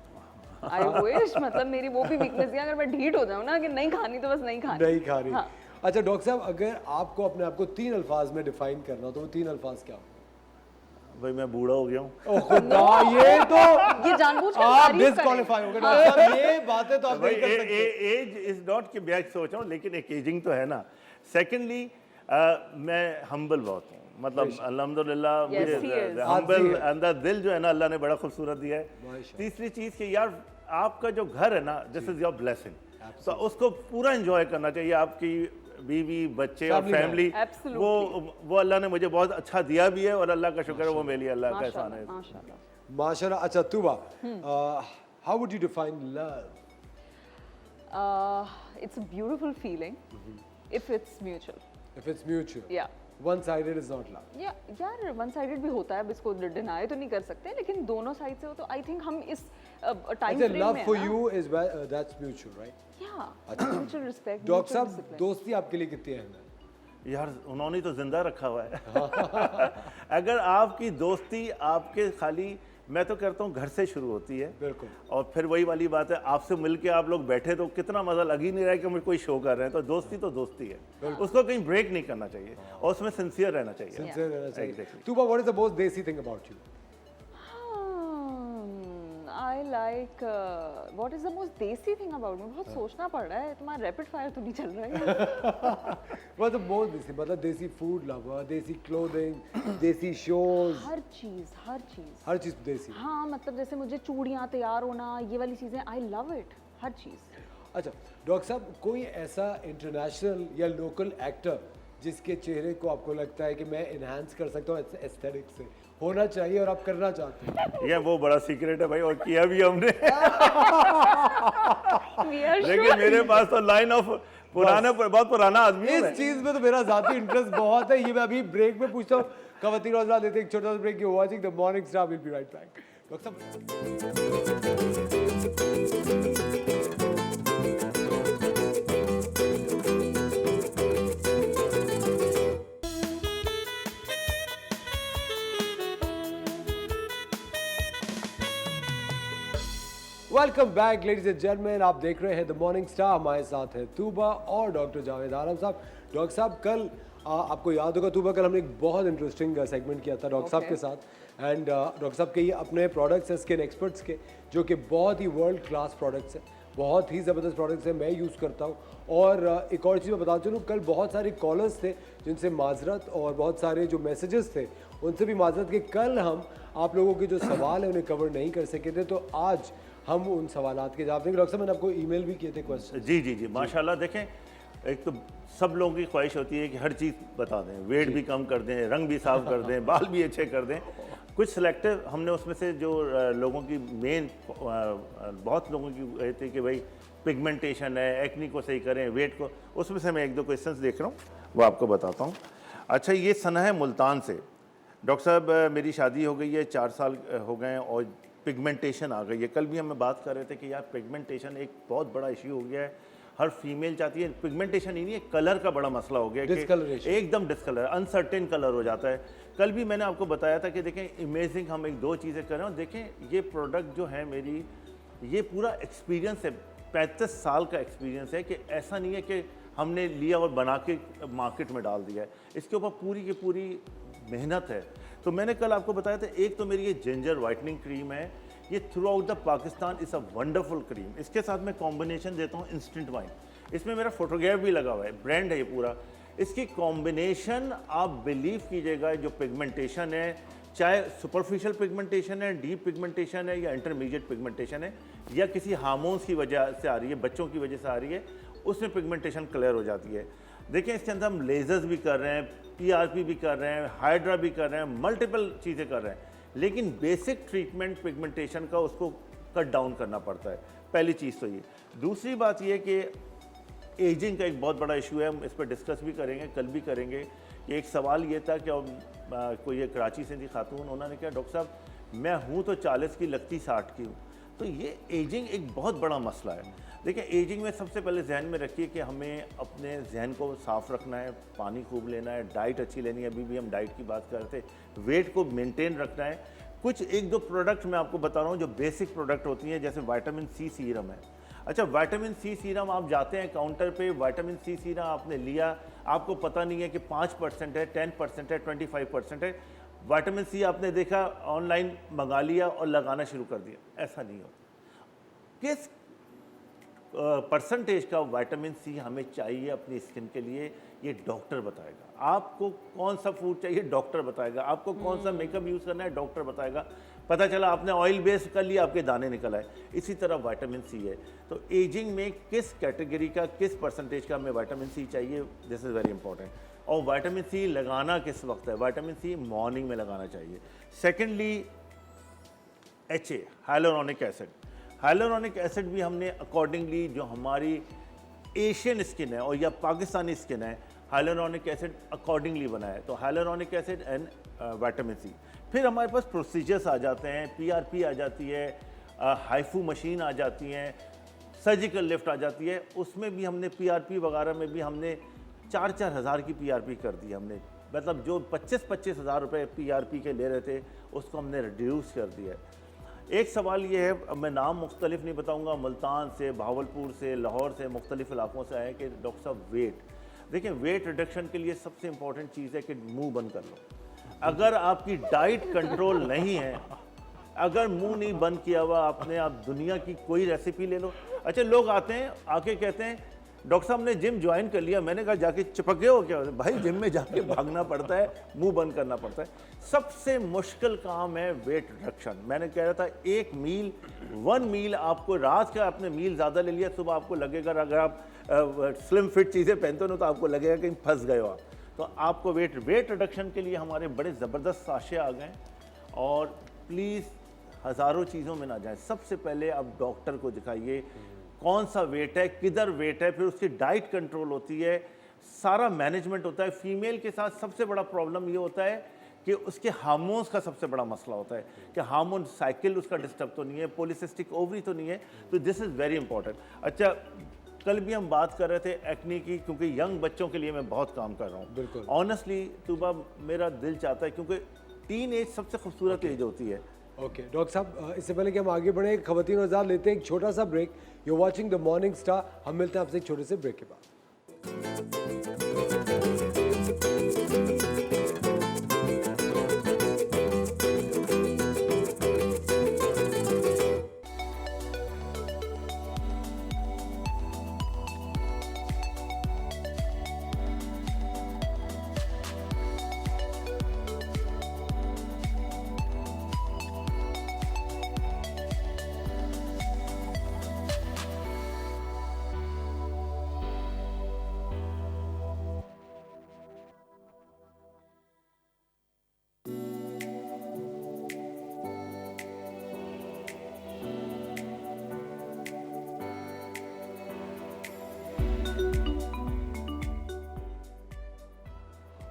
आई विश, मतलब मेरी वो भी वीकनेस है, अगर मैं ढीठ हो जाऊं ना कि नहीं खानी तो बस नहीं खानी, नहीं खा रही। हाँ। अच्छा डॉक्टर साहब, अगर आपको अपने आप को 3 अल्फाज में डिफाइन करना हो तो वो 3 अल्फाज क्या हो? भाई मैं बूढ़ा हो गया हूँ। ये तो ये जानबूझकर आप डिस्क्वालीफाई हो गए डॉक्टर साहब, ये बातें तो आप नहीं कर सकते। एज इज नॉट कि मैं सोच रहा हूँ, लेकिन एक एजिंग तो है ना। सेकेंडली मैं हम्बल बहुत हूँ, मतलब अल्हम्दुलिल्लाह मुझे हम्बल अंदर दिल जो है ना अल्लाह ने बड़ा खूबसूरत दिया है। तीसरी चीज़ कि यार आपका जो घर है ना, दिस इज योर ब्लेसिंग, तो उसको पूरा एंजॉय करना चाहिए। आपकी बीवी बच्चे और फैमिली, वो अल्लाह ने मुझे बहुत अच्छा दिया भी है और अल्लाह का शुक्र है वो मेरे लिए अल्लाह का एहसान है। माशाल्लाह. अच्छा तुबा, how would you define love? It's a beautiful feeling if it's mutual. If it's mutual. Yeah. One-sided is not love. यार वन साइडेड भी होता है, अब इसको डिनाई तो नहीं कर सकते, लेकिन दोनों साइड से हो तो आई थिंक हम इस टाइम अच्छा, फ्रेम love में for you is that's mutual, right? Mutual respect. Doctor साहब, दोस्ती आपके लिए कितनी अहम है? यार उन्होंने तो जिंदा रखा हुआ है. अगर आपकी दोस्ती आपके खाली, मैं तो कहता हूँ घर से शुरू होती है. बिल्कुल. और फिर वही वाली बात है, आपसे मिलके आप लोग बैठे तो कितना मजा लग ही नहीं रहा है कि मुझे कोई शो कर रहे हैं. तो दोस्ती है, उसको कहीं ब्रेक नहीं करना चाहिए और उसमें सिंसियर रहना चाहिए. Sincere रहना चाहिए. Exactly. तुबा, what is the most desi thing about you? I like what is the most देसी थिंग अबाउट मी. बहुत सोचना पड़ रहा है, तुम्हारा रैपिड फायर तो नहीं चल रहा है. What's the most desi? मतलब देसी फूड लवर, देसी क्लोथिंग, देसी शोज. हर चीज हर चीज देसी. हाँ, मतलब जैसे मुझे चूड़ियाँ तैयार होना, ये वाली चीजें, आई लव इट. हर चीज. अच्छा डॉक्टर साहब, कोई ऐसा इंटरनेशनल या लोकल एक्टर जिसके चेहरे को आपको लगता है कि मैं इनहांस कर सकता हूँ एस्थेटिक से, होना चाहिए और आप करना चाहते हैं? ये वो बड़ा सीक्रेट है भाई, और किया भी हमने. लेकिन मेरे पास तो लाइन ऑफ बहुत पुराना आदमी है. इस चीज में तो मेरा जाती इंटरेस्ट बहुत है. ये मैं अभी ब्रेक में पूछता हूँ. खवातीन और हज़रात, लेते हैं एक छोटा सा break. You watching the morning Star. Will be right back. Doctor साहब, welcome back ladies and gentleman. आप देख रहे हैं द मॉर्निंग स्टार. हमारे साथ है तूबा और डॉक्टर जावेद आलम साहब. डॉक्टर साहब, कल आपको याद होगा तूबा, कल हमने एक बहुत इंटरेस्टिंग सेगमेंट किया था डॉक्टर साहब के साथ. एंड डॉक्टर साहब के ये अपने प्रोडक्ट्स हैं स्किन एक्सपर्ट्स के, जो कि बहुत ही वर्ल्ड क्लास प्रोडक्ट्स हैं, बहुत ही ज़बरदस्त प्रोडक्ट्स हैं. मैं यूज़ करता हूँ. और एक और चीज़ मैं बता चलूँ, कल बहुत सारे कॉलर्स थे जिनसे माजरत, और बहुत सारे जो मैसेजेस थे उनसे भी माजरत कि कल हम आप लोगों के जो सवाल हैं उन्हें कवर नहीं कर सके थे. तो आज हम उन सवालात के जवाब देंगे. डॉक्टर साहब, मैंने आपको ईमेल भी किए थे क्वेश्चन. जी माशाल्लाह. देखें, एक तो सब लोगों की ख्वाहिश होती है कि हर चीज़ बता दें, वेट भी कम कर दें, रंग भी साफ कर दें, बाल भी अच्छे कर दें. कुछ सिलेक्टिव हमने उसमें से जो लोगों की मेन, बहुत लोगों की कहते कि भाई पिगमेंटेशन है, एक्नी को सही करें, वेट को, उसमें से मैं एक दो क्वेश्चंस देख रहा हूँ, वो आपको बताता हूँ. अच्छा, ये सना है मुल्तान से. डॉक्टर साहब, मेरी शादी हो गई है, 4 साल हो गए हैं और पिगमेंटेशन आ गई है. कल भी हम बात कर रहे थे कि यार पिगमेंटेशन एक बहुत बड़ा इश्यू हो गया है. हर फीमेल चाहती है, पिगमेंटेशन ही नहीं है, कलर का बड़ा मसला हो गया है कि एकदम डिस्कलर, अनसर्टेन कलर हो जाता है. कल भी मैंने आपको बताया था कि देखें, इमेजिंग हम एक दो चीज़ें कर रहे हैं. और देखें, ये प्रोडक्ट जो है मेरी, ये पूरा एक्सपीरियंस है, 35 साल का एक्सपीरियंस है. कि ऐसा नहीं है कि हमने लिया और बना के मार्केट में डाल दिया है. इसके ऊपर पूरी की पूरी मेहनत है. तो मैंने कल आपको बताया था, एक तो मेरी ये जिंजर वाइटनिंग क्रीम है, ये through out the Pakistan is a wonderful cream. इसके साथ मैं कॉम्बिनेशन देता हूँ इंस्टेंट वाइन. इसमें मेरा फोटोग्राफ भी लगा हुआ है, ब्रांड है ये पूरा. इसकी कॉम्बिनेशन आप बिलीव कीजिएगा, जो पिगमेंटेशन है, चाहे सुपरफिशियल पिगमेंटेशन है, डीप पिगमेंटेशन है, या इंटरमीडिएट पिगमेंटेशन है, या किसी हार्मोन्स की वजह से आ रही है, बच्चों की वजह से आ रही है, उसमें पिगमेंटेशन क्लियर हो जाती है. देखिए, इसके अंदर हम लेजर्स भी कर रहे हैं, PRP भी कर रहे हैं, हाइड्रा भी कर रहे हैं, मल्टीपल चीज़ें कर रहे हैं. लेकिन बेसिक ट्रीटमेंट पिगमेंटेशन का उसको कट डाउन करना पड़ता है. पहली चीज़ तो ये. दूसरी बात ये कि एजिंग का एक बहुत बड़ा इशू है, हम इस पर डिस्कस भी करेंगे, कल भी करेंगे. कि एक सवाल ये था कि कोई एक कराची से थी खातून, उन्होंने कहा डॉक्टर साहब मैं हूँ तो 40 की, लगती 60 की हूँ. तो ये एजिंग एक बहुत बड़ा मसला है. देखिए, एजिंग में सबसे पहले जहन में रखिए कि हमें अपने जहन को साफ़ रखना है, पानी खूब लेना है, डाइट अच्छी लेनी है. अभी भी हम डाइट की बात कर रहे थे. वेट को मेंटेन रखना है. कुछ एक दो प्रोडक्ट मैं आपको बता रहा हूँ जो बेसिक प्रोडक्ट होती हैं, जैसे विटामिन सी सीरम है. अच्छा, विटामिन सी सीरम आप जाते हैं काउंटर पे, विटामिन सी सीरम आपने लिया, आपको पता नहीं है कि 5% है, 10% है, 25% है. विटामिन सी आपने देखा, ऑनलाइन मंगा लिया और लगाना शुरू कर दिया. ऐसा नहीं होता. किस परसेंटेज का विटामिन सी हमें चाहिए अपनी स्किन के लिए, ये डॉक्टर बताएगा. आपको कौन सा फूड चाहिए, डॉक्टर बताएगा. आपको कौन सा मेकअप यूज़ करना है, डॉक्टर बताएगा. पता चला आपने ऑयल बेस कर लिया, आपके दाने निकल आए. इसी तरह विटामिन सी है. तो एजिंग में किस कैटेगरी का, किस परसेंटेज का हमें विटामिन सी चाहिए, दिस इज़ वेरी इंपॉर्टेंट. और विटामिन सी लगाना किस वक्त है. विटामिन सी मॉर्निंग में लगाना चाहिए. Secondly, HA hyaluronic acid. Hyaluronic acid भी हमने अकॉर्डिंगली जो हमारी एशियन स्किन है और या पाकिस्तानी स्किन है, हाइलुरोनिक एसिड अकॉर्डिंगली बना है। तो hyaluronic acid and vitamin C. फिर हमारे पास प्रोसीजर्स आ जाते हैं, PRP आ जाती है, हाइफू मशीन आ जाती हैं, सर्जिकल लिफ्ट आ जाती है। उसमें भी हमने PRP वगैरह में भी हमने 4-4 हज़ार की PRP कर दी हमने, मतलब जो 25-25 हज़ार रुपये PRP के ले रहे थे उसको हमने रिड्यूस कर दिया है। एक सवाल ये है, अब मैं नाम मुख्तलिफ नहीं बताऊंगा, मुल्तान से, भावलपुर से, लाहौर से, मुख्तलिफ इलाकों से आए कि डॉक्टर साहब वेट, देखिए वेट रिडक्शन के लिए सबसे इंपॉर्टेंट चीज़ है कि मुंह बंद कर लो। अगर आपकी डाइट कंट्रोल नहीं है, अगर मुंह नहीं बंद किया हुआ आपने, आप दुनिया की कोई रेसिपी ले लो। अच्छा, लोग आते हैं आके कहते हैं डॉक्टर साहब ने जिम ज्वाइन कर लिया, मैंने कहा जाके चिपक गए हो क्या? भाई जिम में जाके भागना पड़ता है, मुंह बंद करना पड़ता है। सबसे मुश्किल काम है वेट रिडक्शन। मैंने कह रहा था एक मील, 1 मील आपको, रात का आपने मील ज़्यादा ले लिया, सुबह आपको लगेगा, अगर आप स्लिम फिट चीज़ें पहनते हो तो आपको लगेगा कि फंस गए हो आप। तो आपको वेट रिडक्शन के लिए हमारे बड़े ज़बरदस्त साशे आ गए। और प्लीज़ हज़ारों चीज़ों में ना जाएं, सबसे पहले आप डॉक्टर को दिखाइए कौन सा वेट है, किधर वेट है, फिर उसकी डाइट कंट्रोल होती है, सारा मैनेजमेंट होता है। फीमेल के साथ सबसे बड़ा प्रॉब्लम ये होता है कि उसके हार्मोन्स का सबसे बड़ा मसला होता है कि हार्मोन साइकिल उसका डिस्टर्ब तो नहीं है, पॉलिसिस्टिक ओवरी तो नहीं है। तो दिस इज़ वेरी इंपॉर्टेंट। अच्छा, कल भी हम बात कर रहे थे एक्ने की, क्योंकि यंग बच्चों के लिए मैं बहुत काम कर रहा हूँ। बिल्कुल। ऑनेस्टली तुबा मेरा दिल चाहता है, क्योंकि टीन एज सबसे खूबसूरत एज होती है। ओके डॉक्टर साहब, इससे पहले कि हम आगे बढ़े, खवातीन हज़रात लेते हैं एक छोटा सा break. You watching the morning star. हम मिलते हैं आपसे एक छोटे से ब्रेक के बाद।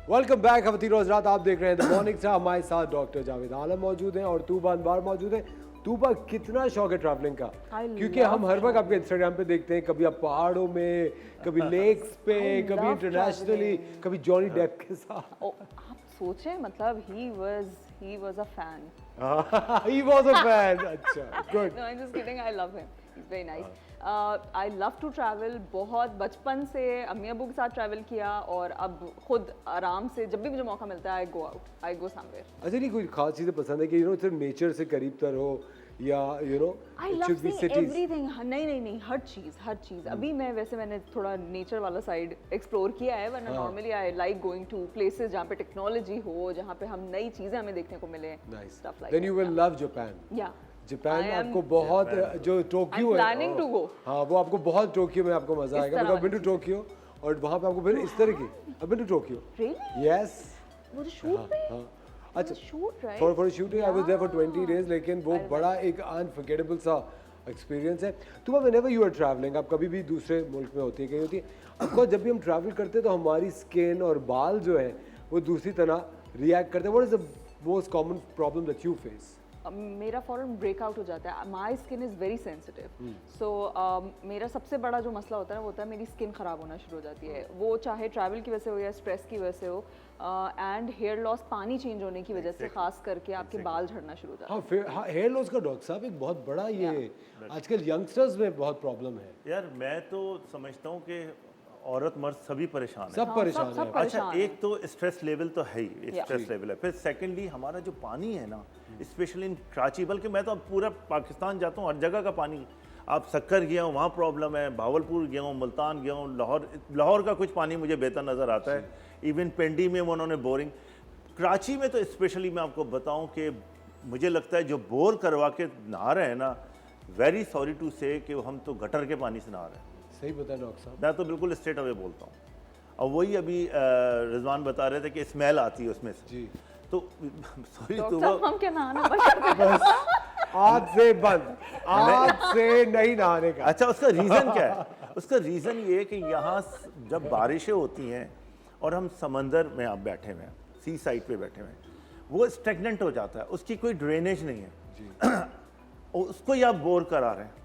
वेलकम बैक खवातीन और हज़रात, आप देख रहे हैं द मॉर्निंग स्टार। हमारे साथ डॉक्टर जावेद आलम मौजूद हैं और तूबा अनवार मौजूद हैं। तूबा, कितना शौक है ट्रैवलिंग का? क्योंकि हम हर वक्त आपके इंस्टाग्राम पे देखते हैं, कभी आप पहाड़ों में, कभी लेक्स पे, कभी इंटरनेशनली, कभी जॉनी डेप के साथ। आप सोचें, मतलब he was a fan. He was a fan. अच्छा, good. No, I'm just kidding. I love him. He's very nice. I love to travel. बहुत बचपन से अम्मी अबू के साथ ट्रैवल किया और अब खुद आराम से जब भी मुझे मौका मिलता है I go somewhere. अच्छा, नहीं कोई खास चीज़ें पसंद है कि सिर्फ नेचर से करीब तर हो या I love seeing everything. नहीं, हर चीज़। अभी मैंने थोड़ा नेचर वाला साइड एक्सप्लोर किया है, वरना normally I like going to places जहाँ पे टेक्नोलॉजी हो, जहाँ पे हम नई चीज़ें हमें देखने को मिले। Nice. Then you will love Japan. Yeah. Japan आपको बहुत, जो टोक्यो है, planning to go. हाँ, वो आपको बहुत, टोक्यो में आपको मजा आएगा। बिकॉज़ बिन टू टोक्यो और वहाँ पे आपको फिर इस तरह की, अब been to Tokyo. Really? Yes. वो जो शूट पे? अच्छा, shoot right? For shooting I was there for 20 days, लेकिन वो बड़ा एक अनफॉरगेटेबल सा एक्सपीरियंस है। तो व्हेनेवर यू आर ट्रैवलिंग, आप कभी भी दूसरे मुल्क में होती है, कहीं होती है, आपको जब भी हम ट्रैवल करते हैं तो हमारी स्किन और बाल जो है वो दूसरी तरह रिएक्ट करते हैं। What is the most common problem that you face? मेरा फ़ौरन ब्रेकआउट हो जाता है। My skin is very sensitive, so मेरा सबसे बड़ा जो मसला होता है वो होता है मेरी स्किन ख़राब होना शुरू हो जाती है। वो चाहे ट्रैवल की वजह से हो या स्ट्रेस की वजह से हो, एंड हेयर लॉस पानी चेंज होने की वजह से खास करके आपके बाल झड़ना शुरू हो जाते हैं। हाँ, फिर हेयर लॉस का डॉक्टर साहब एक बहुत बड़ा ये आजकल यंगस्टर्स में बहुत प्रॉब्लम है। यार मैं तो समझता हूँ कि औरत मर्द सभी परेशान है, सब परेशान है। अच्छा, एक तो स्ट्रेस लेवल तो है ही, स्ट्रेस लेवल है। फिर सेकेंडली हमारा जो पानी है ना, स्पेशली इन कराची, बल्कि मैं तो अब पूरा पाकिस्तान जाता हूँ, हर जगह का पानी, आप सक्कर गया हूँ वहाँ प्रॉब्लम है, भावलपुर गया हूँ, मुल्तान गया हूँ, लाहौर का कुछ पानी मुझे बेहतर नज़र आता है, इवन पिंडी में उन्होंने बोरिंग। कराची में तो स्पेशली मैं आपको बताऊँ कि मुझे लगता है जो बोर करवा के नहा रहे हैं ना, वेरी सॉरी टू से कि हम तो गटर के पानी से नहा रहे हैं। सही बताया डॉक्टर साहब, मैं तो बिल्कुल स्ट्रेट अवे बोलता हूँ। और वही अभी रिजवान बता रहे थे कि स्मेल आती है उसमें से। जी। तो सॉरी, तो हम क्या नहाना बंद कर दें? आज से बंद, आज से नहीं नहाने का। अच्छा, उसका रीज़न क्या है? उसका रीज़न ये है कि यहाँ जब बारिशें होती हैं और हम समंदर में आप बैठे हुए हैं, सी साइड पे बैठे हुए हैं, वो स्टेगनेंट हो जाता है, उसकी कोई ड्रेनेज नहीं है। उसको ही आप बोर करा रहे हैं।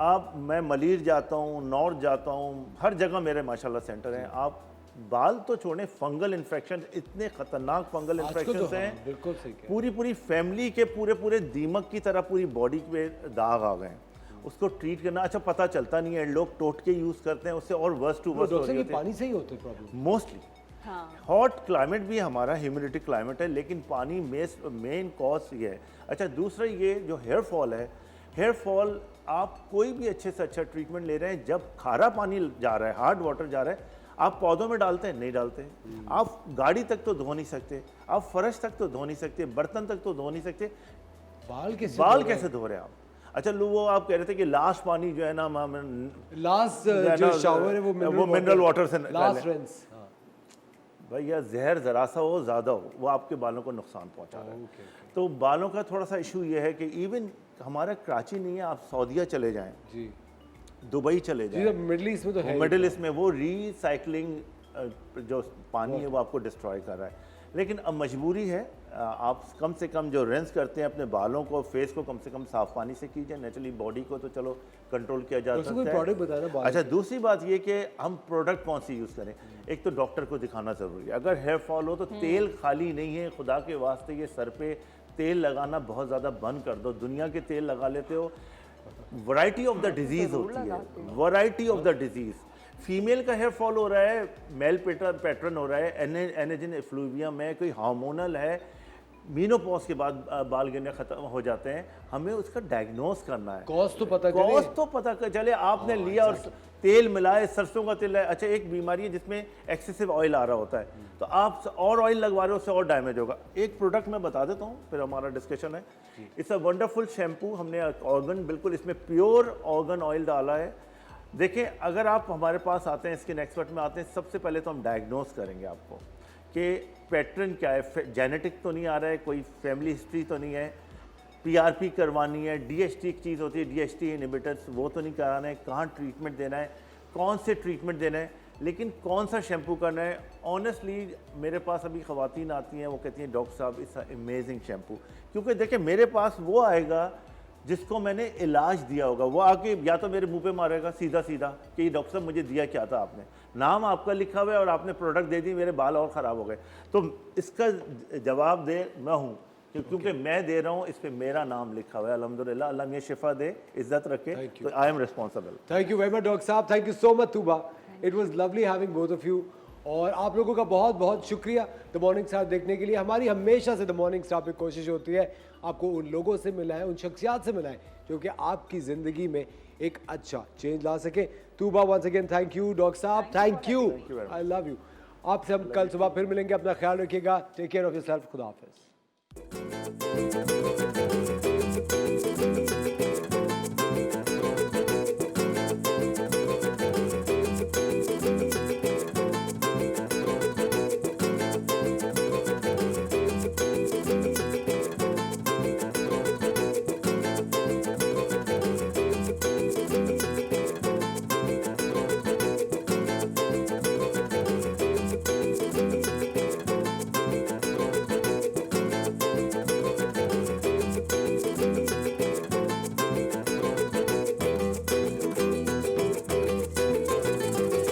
आप, मैं मलीर जाता हूँ, नॉर्थ जाता हूँ, हर जगह मेरे माशाल्लाह सेंटर हैं। आप बाल तो छोड़ें, फंगल इन्फेक्शन, इतने खतरनाक फंगल इन्फेक्शन हैं, बिल्कुल सही कहा। पूरी फैमिली के पूरे दीमक की तरह पूरी बॉडी पे दाग आ गए। उसको ट्रीट करना अच्छा पता चलता नहीं है, लोग टोटके यूज करते हैं, उससे और वर्स्ट टू वर्स्ट डॉक्टर, ये पानी से ही होते हैं प्रॉब्लम मोस्टली। हॉट क्लाइमेट भी हमारा ह्यूमिडिटी क्लाइमेट है, लेकिन पानी मेन कॉज ये है। अच्छा, दूसरा ये जो हेयर फॉल है, हेयर फॉल आप कोई भी अच्छे से अच्छा ट्रीटमेंट ले रहे हैं, जब खारा पानी जा रहा है, हार्ड वाटर जा रहा है, आप पौधों में डालते हैं, नहीं डालते। आप गाड़ी तक तो धो नहीं सकते, आप फर्श तक तो धो नहीं सकते, बर्तन तक तो धो नहीं सकते, बाल कैसे धो रहे हैं आप? अच्छा, लो, वो आप कह रहे थे कि लास्ट पानी जो है ना, लास्ट जो शावर है वो मिनरल वाटर से लास्ट रिंस। भैया जहर ज़रा सा हो, ज़्यादा हो, वो आपके बालों को नुकसान पहुंचा रहा है। तो बालों का थोड़ा सा इशू ये है कि इवन हमारा कराची नहीं है, आप सऊदीया चले जाएं जी, दुबई चले जाएं, मिडिल ईस्ट में तो है, मिडिल ईस्ट में वो रीसाइक्लिंग जो पानी है वो आपको डिस्ट्रॉय कर रहा है। लेकिन अब मजबूरी है, आप कम से कम जो रिंस करते हैं अपने बालों को, फेस को, कम से कम साफ पानी से कीजिए। नेचुरली बॉडी को तो चलो कंट्रोल किया जा सकता है। अच्छा, दूसरी बात ये कि हम प्रोडक्ट कौन सी यूज़ करें। एक तो डॉक्टर को दिखाना ज़रूरी है। अगर हेयर फॉल हो तो तेल खाली नहीं है, खुदा के वास्ते ये सर पे तेल लगाना बहुत ज़्यादा बंद कर दो। दुनिया के तेल लगा लेते हो, वैरायटी ऑफ द डिजीज़ होती है, variety of the disease. Female का हेयर फॉल हो रहा है, मेल पैटर्न हो रहा है, एनेजिन एफ्लूवियम है, कोई हार्मोनल है, मीनोपॉज के बाद बाल गिरने खत्म हो जाते हैं। हमें उसका डायग्नोस करना है, कॉज तो पता चले। आपने लिया और तेल मिलाए, सरसों का तेल है। अच्छा, एक बीमारी है जिसमें एक्सेसिव ऑयल आ रहा होता है, तो आप और ऑयल लगवा रहे हो, उससे और डैमेज होगा। एक प्रोडक्ट मैं बता देता हूँ, फिर हमारा डिस्कशन है। It's a wonderful shampoo. हमने ऑर्गन, बिल्कुल इसमें प्योर ऑर्गन ऑयल डाला है। देखें, अगर आप हमारे पास आते हैं, स्किन एक्सपर्ट में आते हैं, सबसे पहले तो हम डायग्नोस करेंगे आपको कि पैटर्न क्या है, जेनेटिक तो नहीं आ रहा है, कोई फैमिली हिस्ट्री तो नहीं है, पीआरपी करवानी है, डीएचटी की चीज़ होती है, डीएचटी इनहिबिटर्स, वो तो नहीं कराना है, कहाँ ट्रीटमेंट देना है, कौन से ट्रीटमेंट देना है, लेकिन कौन सा शैम्पू करना है। ऑनेस्टली मेरे पास अभी ख़वातीन आती हैं, वो कहती हैं डॉक्टर साहब इट्स अमेजिंग शैम्पू। क्योंकि देखिए, मेरे पास वो आएगा जिसको मैंने इलाज दिया होगा, वो आके या तो मेरे मुंह पे मारेगा सीधा कि डॉक्टर साहब मुझे दिया क्या था आपने, नाम आपका लिखा हुआ है और आपने प्रोडक्ट दे दी, मेरे बाल और ख़राब हो गए। तो इसका जवाब दे मैं हूँ, क्योंकि मैं दे रहा हूँ, इस पर मेरा नाम लिखा हुआ है। अल्हम्दुलिल्लाह, अल्लाह मुझे शिफा दे, इज्जत रखे, तो I am responsible. Thank you very much doctor साहब, thank you so much Tuba, it was lovely having both of you. और आप लोगों का बहुत बहुत शुक्रिया द मॉर्निंग स्टार देखने के लिए। हमारी हमेशा से द मॉर्निंग स्टार पे कोशिश होती है आपको उन लोगों से मिलाएं, उन शख्सियात से मिलाएं जो कि आपकी ज़िंदगी में एक अच्छा चेंज ला सके। Tuba, once again thank you. Doctor साहब, thank you, I love you. आपसे हम कल सुबह फिर मिलेंगे, अपना ख्याल रखिएगा, टेक केयर ऑफ योरसेल्फ, खुदा हाफिज़।